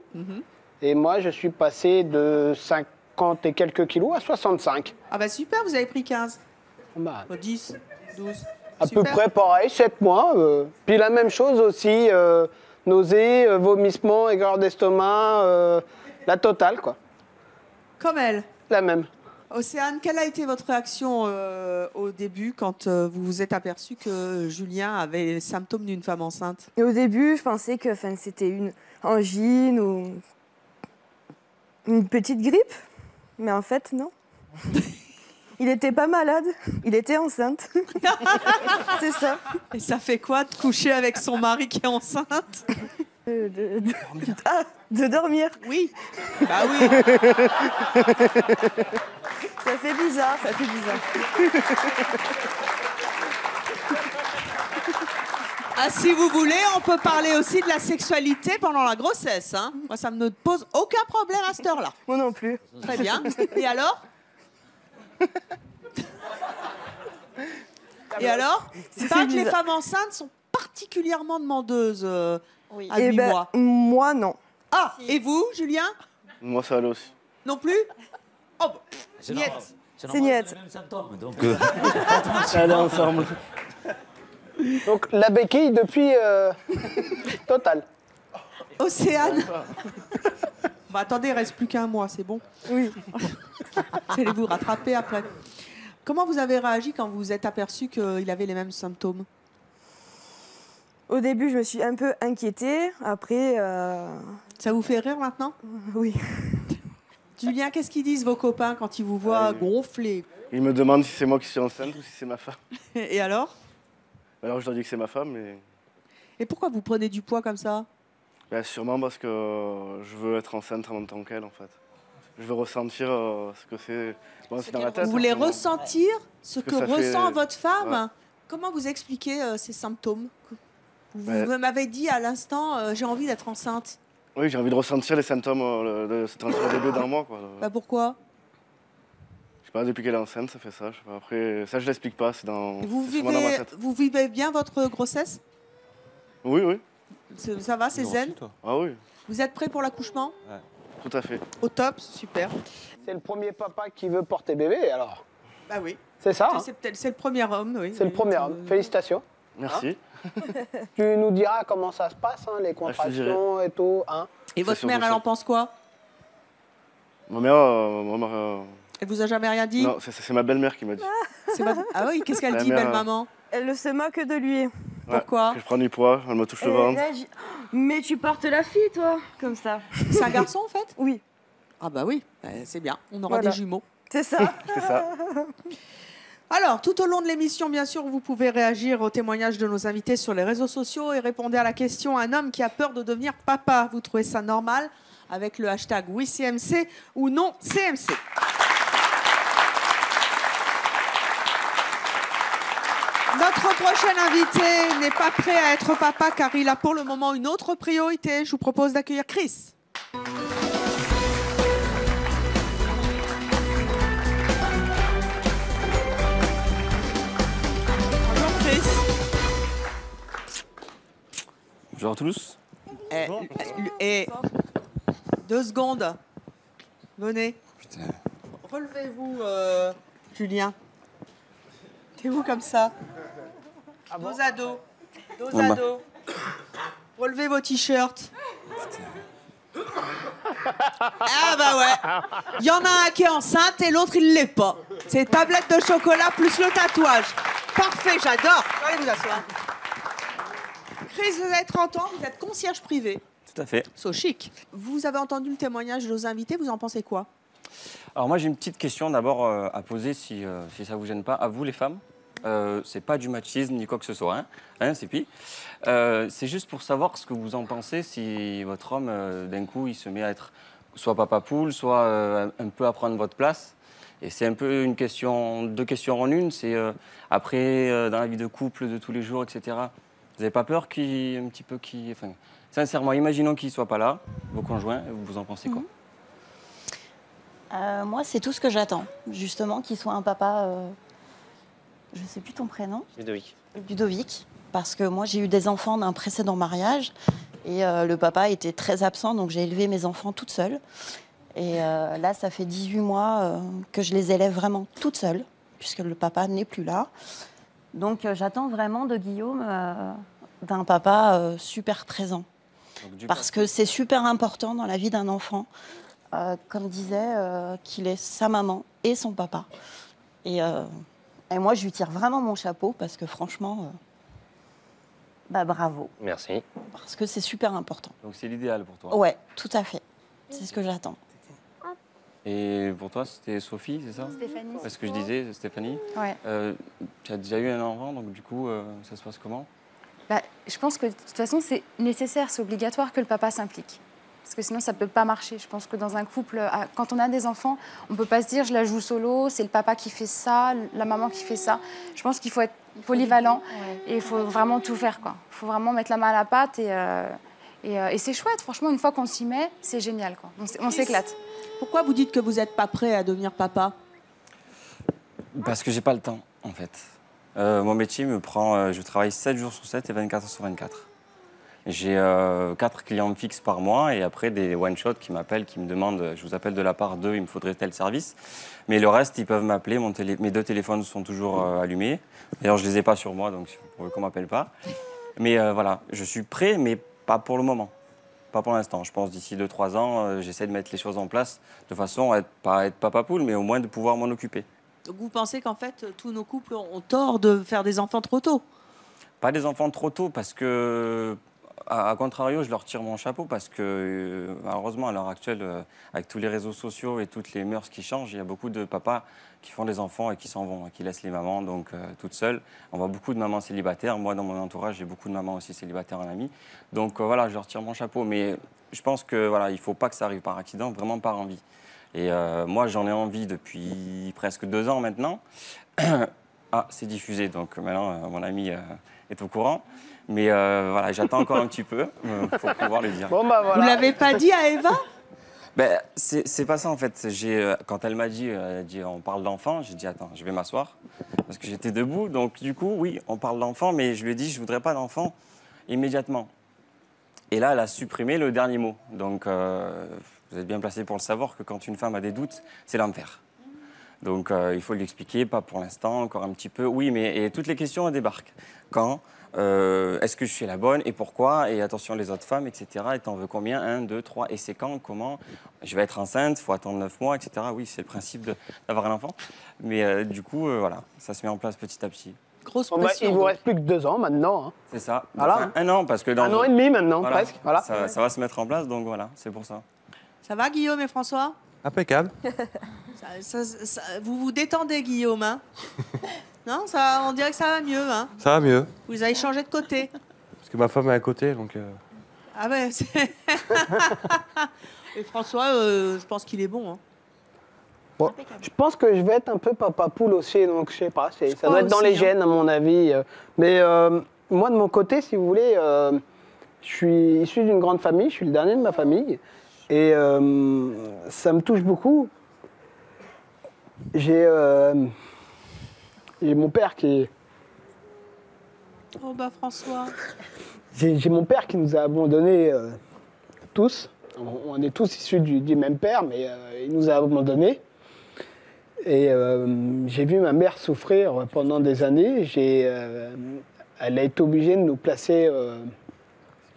F: Et moi, je suis passé de 50 et quelques kilos à 65.
E: Ah bah super, vous avez pris 15.
F: Bah,
E: 10, 12.
F: à
E: Super.
F: peu près pareil, 7 mois. Puis la même chose aussi, nausées, vomissements, aigreur d'estomac, la totale, quoi.
E: Comme elle.
F: La même.
E: Océane, quelle a été votre réaction au début quand vous vous êtes aperçu que Julien avait les symptômes d'une femme enceinte?
M: Et au début, je pensais que c'était une angine ou une petite grippe. Mais en fait, non. Il était pas malade, il était enceinte. C'est ça.
E: Et ça fait quoi de coucher avec son mari qui est enceinte?
M: De dormir.
E: Oui. Bah oui.
M: Ça fait bizarre, ça fait bizarre.
E: Ah, si vous voulez, on peut parler aussi de la sexualité pendant la grossesse. Hein. Moi, ça ne me pose aucun problème à cette heure-là.
M: Moi non plus.
E: Très bien. Et alors? Et alors? Il paraît que les femmes enceintes sont particulièrement demandeuses à 8 mois.
M: Moi, non.
E: Ah, et vous, Julien?
J: Moi, ça allait aussi.
E: Non plus? Oh,
I: C'est
E: niet.
I: normal.
M: C'est niette.
I: Même symptôme, donc...
J: Ça allait ensemble.
F: Donc la béquille depuis Total.
E: Océane. Bah attendez, il reste plus qu'un mois, c'est bon.
M: Oui.
E: Vous allez vous rattraper après. Comment vous avez réagi quand vous vous êtes aperçu qu'il avait les mêmes symptômes?
M: Au début, je me suis un peu inquiétée. Après...
E: Ça vous fait rire maintenant?
M: Oui.
E: Julien, qu'est-ce qu'ils disent vos copains quand ils vous voient gonfler?
J: Ils me demandent si c'est moi qui suis enceinte ou si c'est ma femme.
E: Et alors?
J: Alors je leur dis que c'est ma femme, mais
E: Et pourquoi vous prenez du poids comme ça?
J: bah, sûrement parce que je veux être enceinte en même temps qu'elle en fait. Je veux ressentir ce que c'est. Bon, c'est dans la tête.
E: Vous voulez
J: forcément.
E: ressentir ce que
J: ça fait-
E: ressent votre femme?
J: Ouais.
E: Comment vous expliquez ces symptômes? Vous
J: Ouais.
E: m'avez dit à l'instant, j'ai envie d'être enceinte.
J: Oui, j'ai envie de ressentir les symptômes de sentir le bébé dans moi. Quoi.
E: Bah pourquoi?
J: Je sais pas, depuis qu'elle est enceinte, ça fait ça. Je sais pas. Après, ça, je l'explique pas. C'est sûrement dans ma tête.
E: Vous vivez bien votre grossesse?
J: Oui, oui.
E: Ça va, c'est zen?
J: Ah oui,
E: Vous êtes prêt pour l'accouchement?
J: tout à fait.
E: Au top, super.
F: C'est le premier papa qui veut porter bébé, alors.
E: Bah oui.
F: C'est ça, hein.
E: C'est le premier homme, oui.
F: C'est le premier homme. Félicitations.
J: Merci.
F: Tu nous diras comment ça se passe, hein, les contractions et tout. Hein.
E: Et votre mère, elle en pense quoi?
J: Ma mère,
E: Elle vous a jamais rien dit?
J: non, c'est ma belle-mère qui m'a dit.
E: Ah oui, qu'est-ce qu'elle
J: La
E: dit,
J: mère,
E: belle maman?
M: Elle se moque de lui.
J: Ouais,
E: Pourquoi?
J: que je prends du poids, elle me touche le ventre.
M: Mais tu portes la fille, toi, comme ça.
E: C'est un garçon, en fait?
M: Oui.
E: Ah bah oui, c'est bien. On aura
M: Voilà.
E: des jumeaux.
M: C'est ça.
J: C'est ça.
E: Alors, tout au long de l'émission, bien sûr, vous pouvez réagir aux témoignages de nos invités sur les réseaux sociaux et répondre à la question « Un homme qui a peur de devenir papa, vous trouvez ça normal ?» avec le hashtag « WeCMC » ou « Non CMC ». Notre prochain invité n'est pas prêt à être papa car il a pour le moment une autre priorité. Je vous propose d'accueillir Chris. Bonjour Chris.
N: Bonjour à tous.
E: Et 2 secondes. Venez.
N: Putain.
E: Relevez-vous, Julien. T'es où comme ça? Dos à dos. Dos
N: En
E: à
N: bas.
E: dos. Relevez vos t-shirts. Ah bah ouais. Il y en a un qui est enceinte et l'autre il l'est pas. C'est tablette de chocolat plus le tatouage. Parfait, j'adore. Allez vous asseoir. Chris, vous avez 30 ans, vous êtes concierge privé.
N: Tout à fait.
E: So chic. Vous avez entendu le témoignage de nos invités, vous en pensez quoi?
N: Alors moi j'ai une petite question d'abord à poser si ça vous gêne pas. À vous les femmes, c'est pas du machisme ni quoi que ce soit, hein, c'est pis. C'est juste pour savoir ce que vous en pensez si votre homme d'un coup il se met à être soit papa poule, soit un peu à prendre votre place. Et c'est un peu une question, 2 questions en une. C'est après dans la vie de couple de tous les jours, etc. Vous n'avez pas peur enfin, sincèrement, imaginons qu'il soit pas là, vos conjoints, vous en pensez quoi?
H: Moi, c'est tout ce que j'attends. Justement, qu'il soit un papa. Je ne sais plus ton prénom.
L: Ludovic.
H: Ludovic. Parce que moi, j'ai eu des enfants d'un précédent mariage. Et le papa était très absent, donc j'ai élevé mes enfants toute seule. Et là, ça fait 18 mois que je les élève vraiment toute seule, puisque le papa n'est plus là. Donc j'attends vraiment de Guillaume d'un papa super présent. Parce que c'est super important dans la vie d'un enfant. Comme disait, qu'il est sa maman et son papa. Et moi, je lui tire vraiment mon chapeau parce que franchement, bravo.
L: Merci.
H: Parce que c'est super important.
N: Donc c'est l'idéal pour toi?
H: Ouais, tout à fait. C'est ce que j'attends.
N: Et pour toi, c'était Sophie, c'est ça?
K: Stéphanie.
N: C'est ce que je disais, Stéphanie.
K: Ouais.
N: Tu as déjà eu un enfant, donc du coup, ça se passe comment?
K: Je pense que de toute façon, c'est nécessaire, c'est obligatoire que le papa s'implique. Parce que sinon, ça ne peut pas marcher. Je pense que dans un couple, quand on a des enfants, on ne peut pas se dire je la joue solo, c'est le papa qui fait ça, la maman qui fait ça. Je pense qu'il faut être polyvalent et il faut vraiment tout faire, quoi. Il faut vraiment mettre la main à la pâte et c'est chouette. Franchement, une fois qu'on s'y met, c'est génial, quoi. On s'éclate.
E: Pourquoi vous dites que vous n'êtes pas prêt à devenir papa?
N: Parce que j'ai pas le temps, en fait. Mon métier me prend... je travaille 7 jours sur 7 et 24 heures sur 24. J'ai 4 clients fixes par mois et après des one-shots qui m'appellent, qui me demandent, je vous appelle de la part d'eux, il me faudrait tel service. Mais le reste, ils peuvent m'appeler, mes 2 téléphones sont toujours allumés. D'ailleurs, je ne les ai pas sur moi, donc pour qu'on ne m'appelle pas. Mais voilà, je suis prêt, mais pas pour le moment. Pas pour l'instant. Je pense d'ici 2-3 ans, j'essaie de mettre les choses en place de façon à pas être papa poule, mais au moins de pouvoir m'en occuper.
E: Donc vous pensez qu'en fait, tous nos couples ont tort de faire des enfants trop tôt?
N: Pas des enfants trop tôt, parce que à contrario, je leur tire mon chapeau parce que, malheureusement, à l'heure actuelle, avec tous les réseaux sociaux et toutes les mœurs qui changent, il y a beaucoup de papas qui font des enfants et qui s'en vont, et qui laissent les mamans donc toutes seules. On voit beaucoup de mamans célibataires. Moi, dans mon entourage, j'ai beaucoup de mamans aussi célibataires en amis. Donc voilà, je leur tire mon chapeau. Mais je pense que voilà, il ne faut pas que ça arrive par accident, vraiment par envie. Et moi, j'en ai envie depuis presque 2 ans maintenant. Ah, c'est diffusé, donc maintenant, mon ami est au courant. Mais voilà, j'attends encore un petit peu pour pouvoir le dire.
E: Bon, bah, voilà. Vous l'avez pas dit à Eva?
N: Ben, c'est pas ça en fait. Quand elle m'a dit, on parle d'enfant, j'ai dit attends, je vais m'asseoir parce que j'étais debout. Donc du coup, oui, on parle d'enfant, mais je lui ai dit je voudrais pas d'enfant immédiatement. Et là, elle a supprimé le dernier mot. Donc vous êtes bien placé pour le savoir que quand une femme a des doutes, c'est l'enfer. Donc il faut lui expliquer, pas pour l'instant, encore un petit peu. Oui, mais et toutes les questions elles débarquent. Quand est-ce que je suis la bonne et pourquoi? Et attention les autres femmes, etc. Et t'en veux combien? 1, 2, 3. Et c'est quand? Comment? Je vais être enceinte, il faut attendre 9 mois, etc. Oui, c'est le principe d'avoir un enfant. Mais du coup, voilà, ça se met en place petit à petit.
E: Grosse pression.
F: Il vous reste plus que 2 ans maintenant. Hein.
N: C'est ça.
F: Voilà.
N: Enfin, 1 an, parce que dans
F: 1 an et demi maintenant,
N: voilà,
F: presque. Voilà.
N: Ça va se mettre en place, donc voilà, c'est pour ça.
E: Ça va, Guillaume et François?
B: Impeccable.
E: Vous vous détendez, Guillaume, hein? Non, ça, on dirait que ça va mieux, hein?
B: Ça va mieux.
E: Vous avez changé de côté.
B: Parce que ma femme est à côté, donc...
E: Ah ouais, et François, je pense qu'il est bon, hein?
F: Bon, je pense que je vais être un peu papa poule aussi, donc je sais pas, ça doit être dans
E: aussi,
F: les gènes à mon avis. Mais moi de mon côté, si vous voulez, je suis issu d'une grande famille, je suis le dernier de ma famille, et ça me touche beaucoup. J'ai mon père qui est...
E: Oh bah François.
F: J'ai mon père qui nous a abandonnés tous. On est tous issus du même père, mais il nous a abandonnés. Et j'ai vu ma mère souffrir pendant des années. Elle a été obligée de nous placer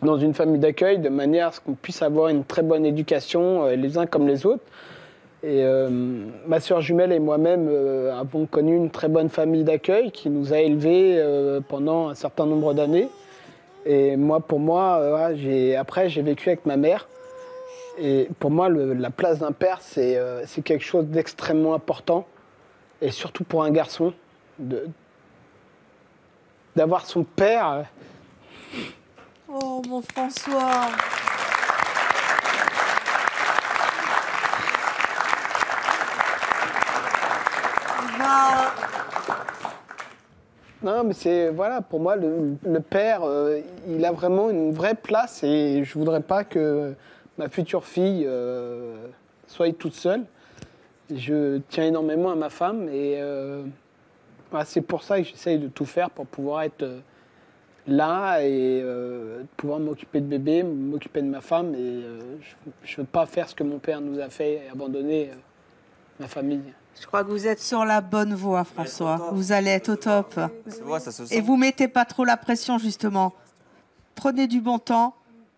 F: dans une famille d'accueil de manière à ce qu'on puisse avoir une très bonne éducation, les uns comme les autres. Et ma sœur jumelle et moi-même avons connu une très bonne famille d'accueil qui nous a élevés pendant un certain nombre d'années. Et moi, pour moi, après, j'ai vécu avec ma mère. Et pour moi, la place d'un père, c'est quelque chose d'extrêmement important. Et surtout pour un garçon, d'avoir son père.
E: Oh, mon François.
F: Non, mais c'est, voilà, pour moi, le père, il a vraiment une vraie place et je voudrais pas que ma future fille soit toute seule. Je tiens énormément à ma femme et voilà, c'est pour ça que j'essaye de tout faire pour pouvoir être là et pouvoir m'occuper de bébé, m'occuper de ma femme et je veux pas faire ce que mon père nous a fait, abandonner ma famille.
E: Je crois que vous êtes sur la bonne voie, François. Vous allez être au top.
N: Ça se sent.
E: Et vous mettez pas trop la pression, justement. Prenez du bon temps.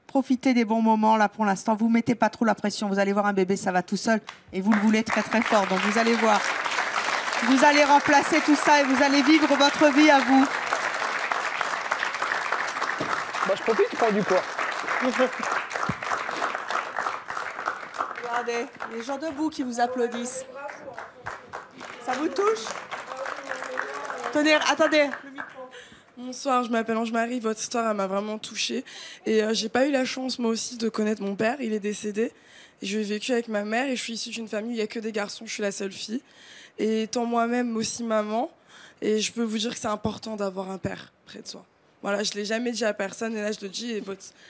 E: Profitez des bons moments, là, pour l'instant. Vous mettez pas trop la pression. Vous allez voir un bébé, ça va tout seul. Et vous le voulez très, très fort. Donc, vous allez voir. Vous allez remplacer tout ça et vous allez vivre votre vie à vous.
F: Bah, je profite, je prends du poids.
E: Regardez, les gens debout qui vous applaudissent. Ça vous touche? Tenez, attendez.
O: Bonsoir, je m'appelle Ange-Marie. Votre histoire elle m'a vraiment touchée. Et j'ai pas eu la chance, moi aussi, de connaître mon père. Il est décédé. Et je l'ai vécu avec ma mère. Et je suis issue d'une famille où il n'y a que des garçons. Je suis la seule fille. Et étant moi-même aussi maman, et je peux vous dire que c'est important d'avoir un père près de soi. Voilà, je ne l'ai jamais dit à personne. Et là, je le dis. Et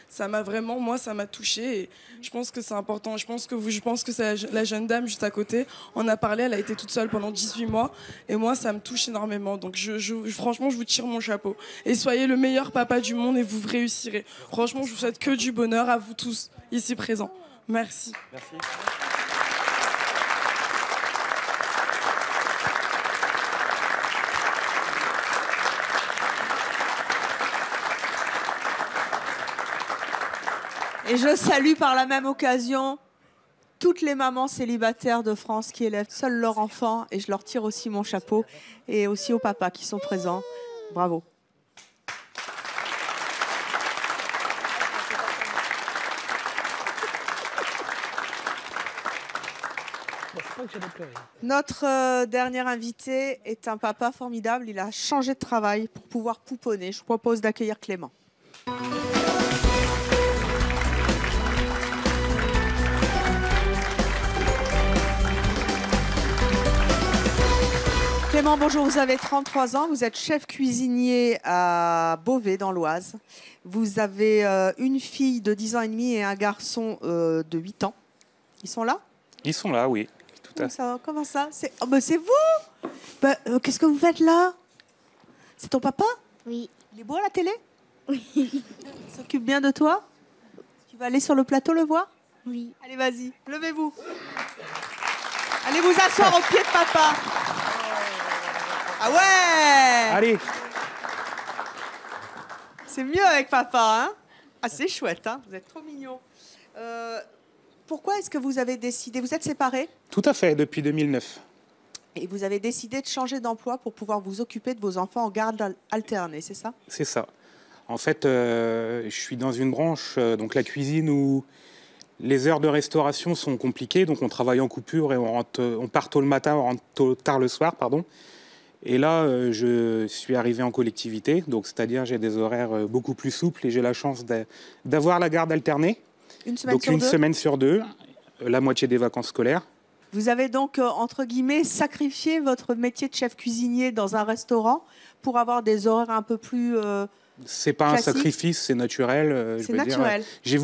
O: ça m'a vraiment, moi, ça m'a touchée. Et je pense que c'est important. Je pense que c'est la jeune dame juste à côté en a parlé. Elle a été toute seule pendant 18 mois. Et moi, ça me touche énormément. Donc, franchement, je vous tire mon chapeau. Et soyez le meilleur papa du monde et vous réussirez. Franchement, je vous souhaite que du bonheur à vous tous ici présents. Merci.
N: Merci.
E: Et je salue par la même occasion toutes les mamans célibataires de France qui élèvent seuls leurs enfants. Et je leur tire aussi mon chapeau. Et aussi aux papas qui sont présents. Bravo.
F: crois que j'allais pleurer.
E: Notre dernier invité est un papa formidable. Il a changé de travail pour pouvoir pouponner. Je vous propose d'accueillir Clément. Clément, bonjour, vous avez 33 ans, vous êtes chef cuisinier à Beauvais dans l'Oise. Vous avez une fille de 10 ans et demi et un garçon de 8 ans. Ils sont là?
P: Ils sont là, oui. Tout à fait.
E: Comment ça? Oh, bah, c'est vous? Bah, qu'est-ce que vous faites là? C'est ton papa?
Q: Oui.
E: Il est beau à la télé? Oui. Il s'occupe bien de toi? Tu vas aller sur le plateau le voir?
Q: Oui.
E: Allez, vas-y, levez-vous. Allez vous asseoir au pied de papa. Ah ouais!
P: Allez!
E: C'est mieux avec papa, hein? Ah, c'est chouette, hein? Vous êtes trop mignons. Pourquoi est-ce que vous avez décidé... Vous êtes séparés?
P: Tout à fait, depuis 2009.
E: Et vous avez décidé de changer d'emploi pour pouvoir vous occuper de vos enfants en garde alternée, c'est ça?
P: C'est ça. En fait, je suis dans une branche, donc la cuisine, où les heures de restauration sont compliquées. Donc on travaille en coupure et on part tôt le matin, on rentre tard le soir, pardon. Et là, je suis arrivé en collectivité, donc c'est-à-dire j'ai des horaires beaucoup plus souples et j'ai la chance d'avoir la garde alternée.
E: Une semaine
P: donc
E: sur
P: une
E: deux?
P: semaine sur deux, la moitié des vacances scolaires.
E: Vous avez donc, entre guillemets, sacrifié votre métier de chef cuisinier dans un restaurant pour avoir des horaires un peu plus
P: c'est pas
E: classiques.
P: un sacrifice, c'est naturel.
E: C'est naturel.
P: Je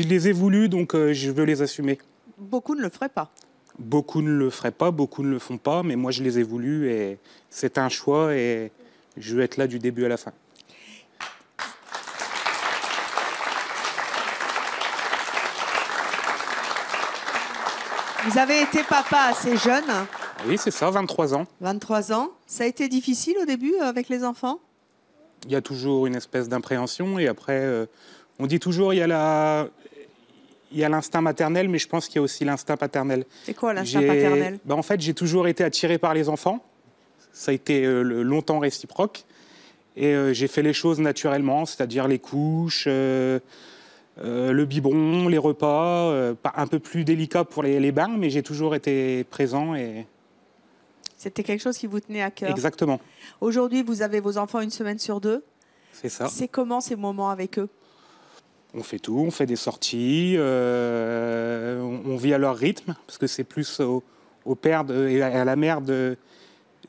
P: les ai voulu, donc je veux les assumer.
E: Beaucoup ne le feraient pas.
P: Beaucoup ne le feraient pas, beaucoup ne le font pas, mais moi je les ai voulus et c'est un choix et je veux être là du début à la fin.
E: Vous avez été papa assez jeune.
P: Oui, c'est ça, 23 ans.
E: 23 ans. Ça a été difficile au début avec les enfants?
P: Il y a toujours une espèce d'impréhension et après, on dit toujours il y a l'instinct maternel, mais je pense qu'il y a aussi l'instinct paternel.
E: C'est quoi l'instinct paternel?
P: En fait, j'ai toujours été attiré par les enfants. Ça a été longtemps réciproque. Et j'ai fait les choses naturellement, c'est-à-dire les couches, le biberon, les repas, un peu plus délicat pour les bains, mais j'ai toujours été présent.
E: C'était quelque chose qui vous tenait à cœur?
P: Exactement.
E: Aujourd'hui, vous avez vos enfants une semaine sur deux.
P: C'est ça.
E: C'est comment ces moments avec eux?
P: On fait tout, on fait des sorties, on vit à leur rythme, parce que c'est plus au père et à la mère de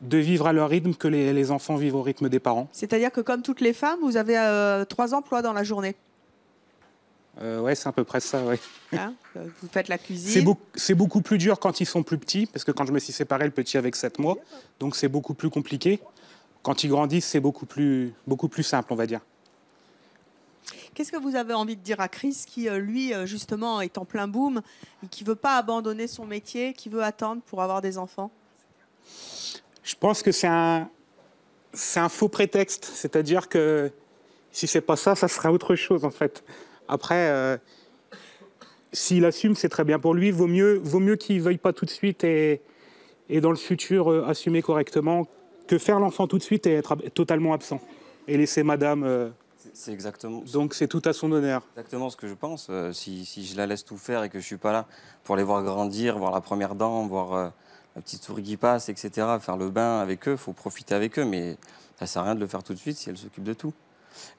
P: vivre à leur rythme que les enfants vivent au rythme des parents.
E: C'est-à-dire que comme toutes les femmes, vous avez 3 emplois dans la journée?
P: Ouais, c'est à peu près ça, ouais.
E: Hein, vous faites la cuisine?
P: C'est beaucoup plus dur quand ils sont plus petits, parce que quand je me suis séparé, le petit avait 7 mois, donc c'est beaucoup plus compliqué. Quand ils grandissent, c'est beaucoup plus simple, on va dire.
E: Qu'est-ce que vous avez envie de dire à Chris qui, lui, justement, est en plein boom et qui ne veut pas abandonner son métier, qui veut attendre pour avoir des enfants?
P: Je pense que c'est un faux prétexte. C'est-à-dire que si c'est pas ça, ça sera autre chose, en fait. Après, s'il assume, c'est très bien pour lui. Vaut mieux qu'il ne veuille pas tout de suite et dans le futur assumer correctement que faire l'enfant tout de suite et être totalement absent. Et laisser madame...
N: C'est exactement.
P: Donc c'est tout à son honneur.
N: Exactement ce que je pense. Si je la laisse tout faire et que je suis pas là pour les voir grandir, voir la première dent, voir la petite souris qui passe, etc., faire le bain avec eux, faut profiter avec eux, mais ça sert à rien de le faire tout de suite si elle s'occupe de tout.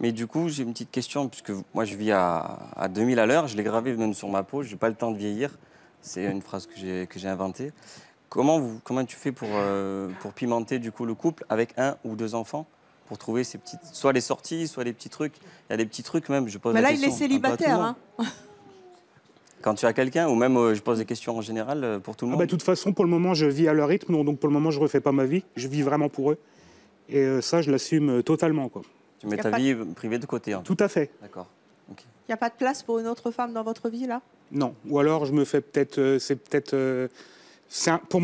N: Mais du coup, j'ai une petite question, puisque moi je vis à 2000 à l'heure, je l'ai gravé même sur ma peau, j'ai pas le temps de vieillir. C'est une phrase que j'ai inventée. Comment tu fais pour pimenter du coup le couple avec 1 ou 2 enfants? Pour trouver ces petites, soit les sorties, soit les petits trucs. Il y a des petits trucs même, je pose
E: Mais
N: la
E: là,
N: question.
E: il est célibataire. Hein.
N: Quand tu as quelqu'un, ou même je pose des questions en général pour tout le monde.
P: De toute façon, pour le moment, je vis à leur rythme, donc pour le moment, je ne refais pas ma vie. Je vis vraiment pour eux. Et ça, je l'assume totalement, quoi.
N: Tu mets ta vie privée de côté. Hein.
P: Tout à fait.
N: D'accord. Okay.
E: Il n'y a pas de place pour une autre femme dans votre vie, là?
P: Non. Ou alors, je me fais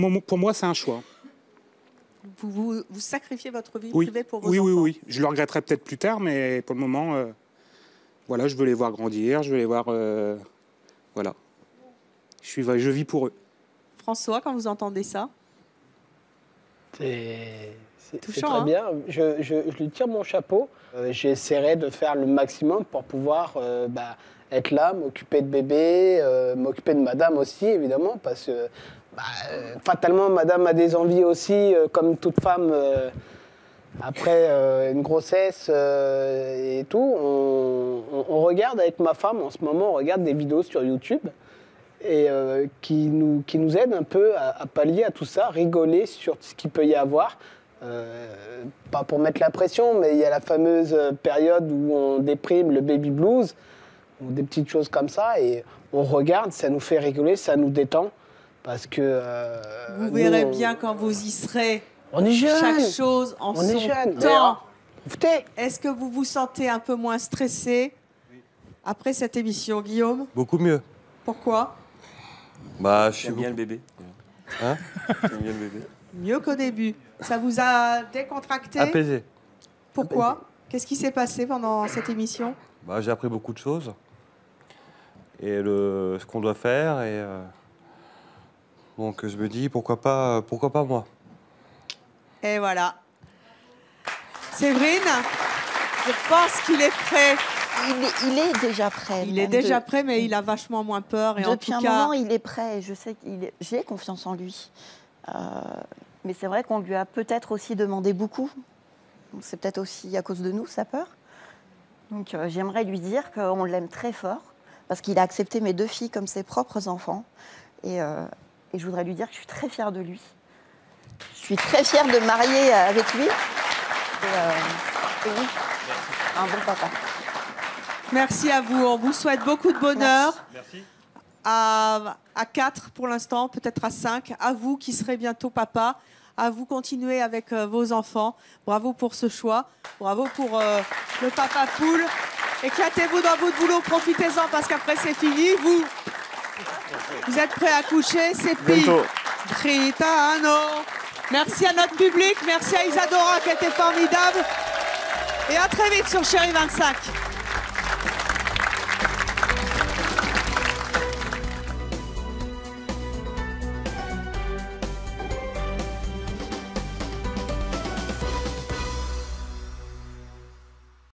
P: pour moi, c'est un choix.
E: Vous sacrifiez votre vie privée pour vos enfants?
P: Oui. Je le regretterai peut-être plus tard, mais pour le moment, voilà, je veux les voir grandir, je veux les voir... voilà. Je vis pour eux.
E: François, quand vous entendez ça?
F: C'est
E: touchant,
F: très
E: hein?
F: bien. Je lui tire mon chapeau. J'essaierai de faire le maximum pour pouvoir être là, m'occuper de bébé, m'occuper de madame aussi, évidemment, parce que fatalement, madame a des envies aussi, comme toute femme, après une grossesse et tout. On regarde avec ma femme, en ce moment, on regarde des vidéos sur YouTube et qui nous aident un peu à pallier à tout ça, rigoler sur ce qu'il peut y avoir. Pas pour mettre la pression, mais il y a la fameuse période où on déprime, le baby blues, ou des petites choses comme ça, et on regarde, ça nous fait rigoler, ça nous détend, parce que...
E: vous verrez bien quand vous y serez.
F: On est jeunes.
E: Chaque chose en son temps. Est-ce que vous vous sentez un peu moins stressé après cette émission, Guillaume?
G: Beaucoup mieux.
E: Pourquoi?
G: Bah, je suis
N: bien le bébé.
G: Hein?
N: J'aime bien le bébé.
E: Mieux qu'au début. Ça vous a décontracté?
G: Apaisé.
E: Pourquoi? Qu'est-ce qui s'est passé pendant cette émission?
G: Bah, j'ai appris beaucoup de choses. Et ce qu'on doit faire. Et donc je me dis, pourquoi pas moi?
E: Et voilà. Séverine, je pense qu'il est prêt.
H: Il est déjà prêt.
E: Il est déjà prêt, mais il a vachement moins peur. Et
H: depuis
E: en tout
H: un
E: cas...
H: moment, il est prêt. Je sais j'ai confiance en lui. Mais c'est vrai qu'on lui a peut-être aussi demandé beaucoup. C'est peut-être aussi à cause de nous, sa peur. Donc j'aimerais lui dire qu'on l'aime très fort, parce qu'il a accepté mes 2 filles comme ses propres enfants. Et je voudrais lui dire que je suis très fière de lui. Je suis très fière de me marier avec lui. Et oui, un bon papa.
E: Merci à vous. On vous souhaite beaucoup de bonheur.
G: Merci.
E: À 4 pour l'instant, peut-être à 5. À vous qui serez bientôt papa. À vous continuer avec vos enfants. Bravo pour ce choix. Bravo pour le papa poule. Éclatez-vous dans votre boulot. Profitez-en parce qu'après c'est fini. Vous êtes prêts à coucher? C'est
J: Bientôt.
E: Gritano. Merci à notre public. Merci à Isadora qui était formidable. Et à très vite sur Chérie 25.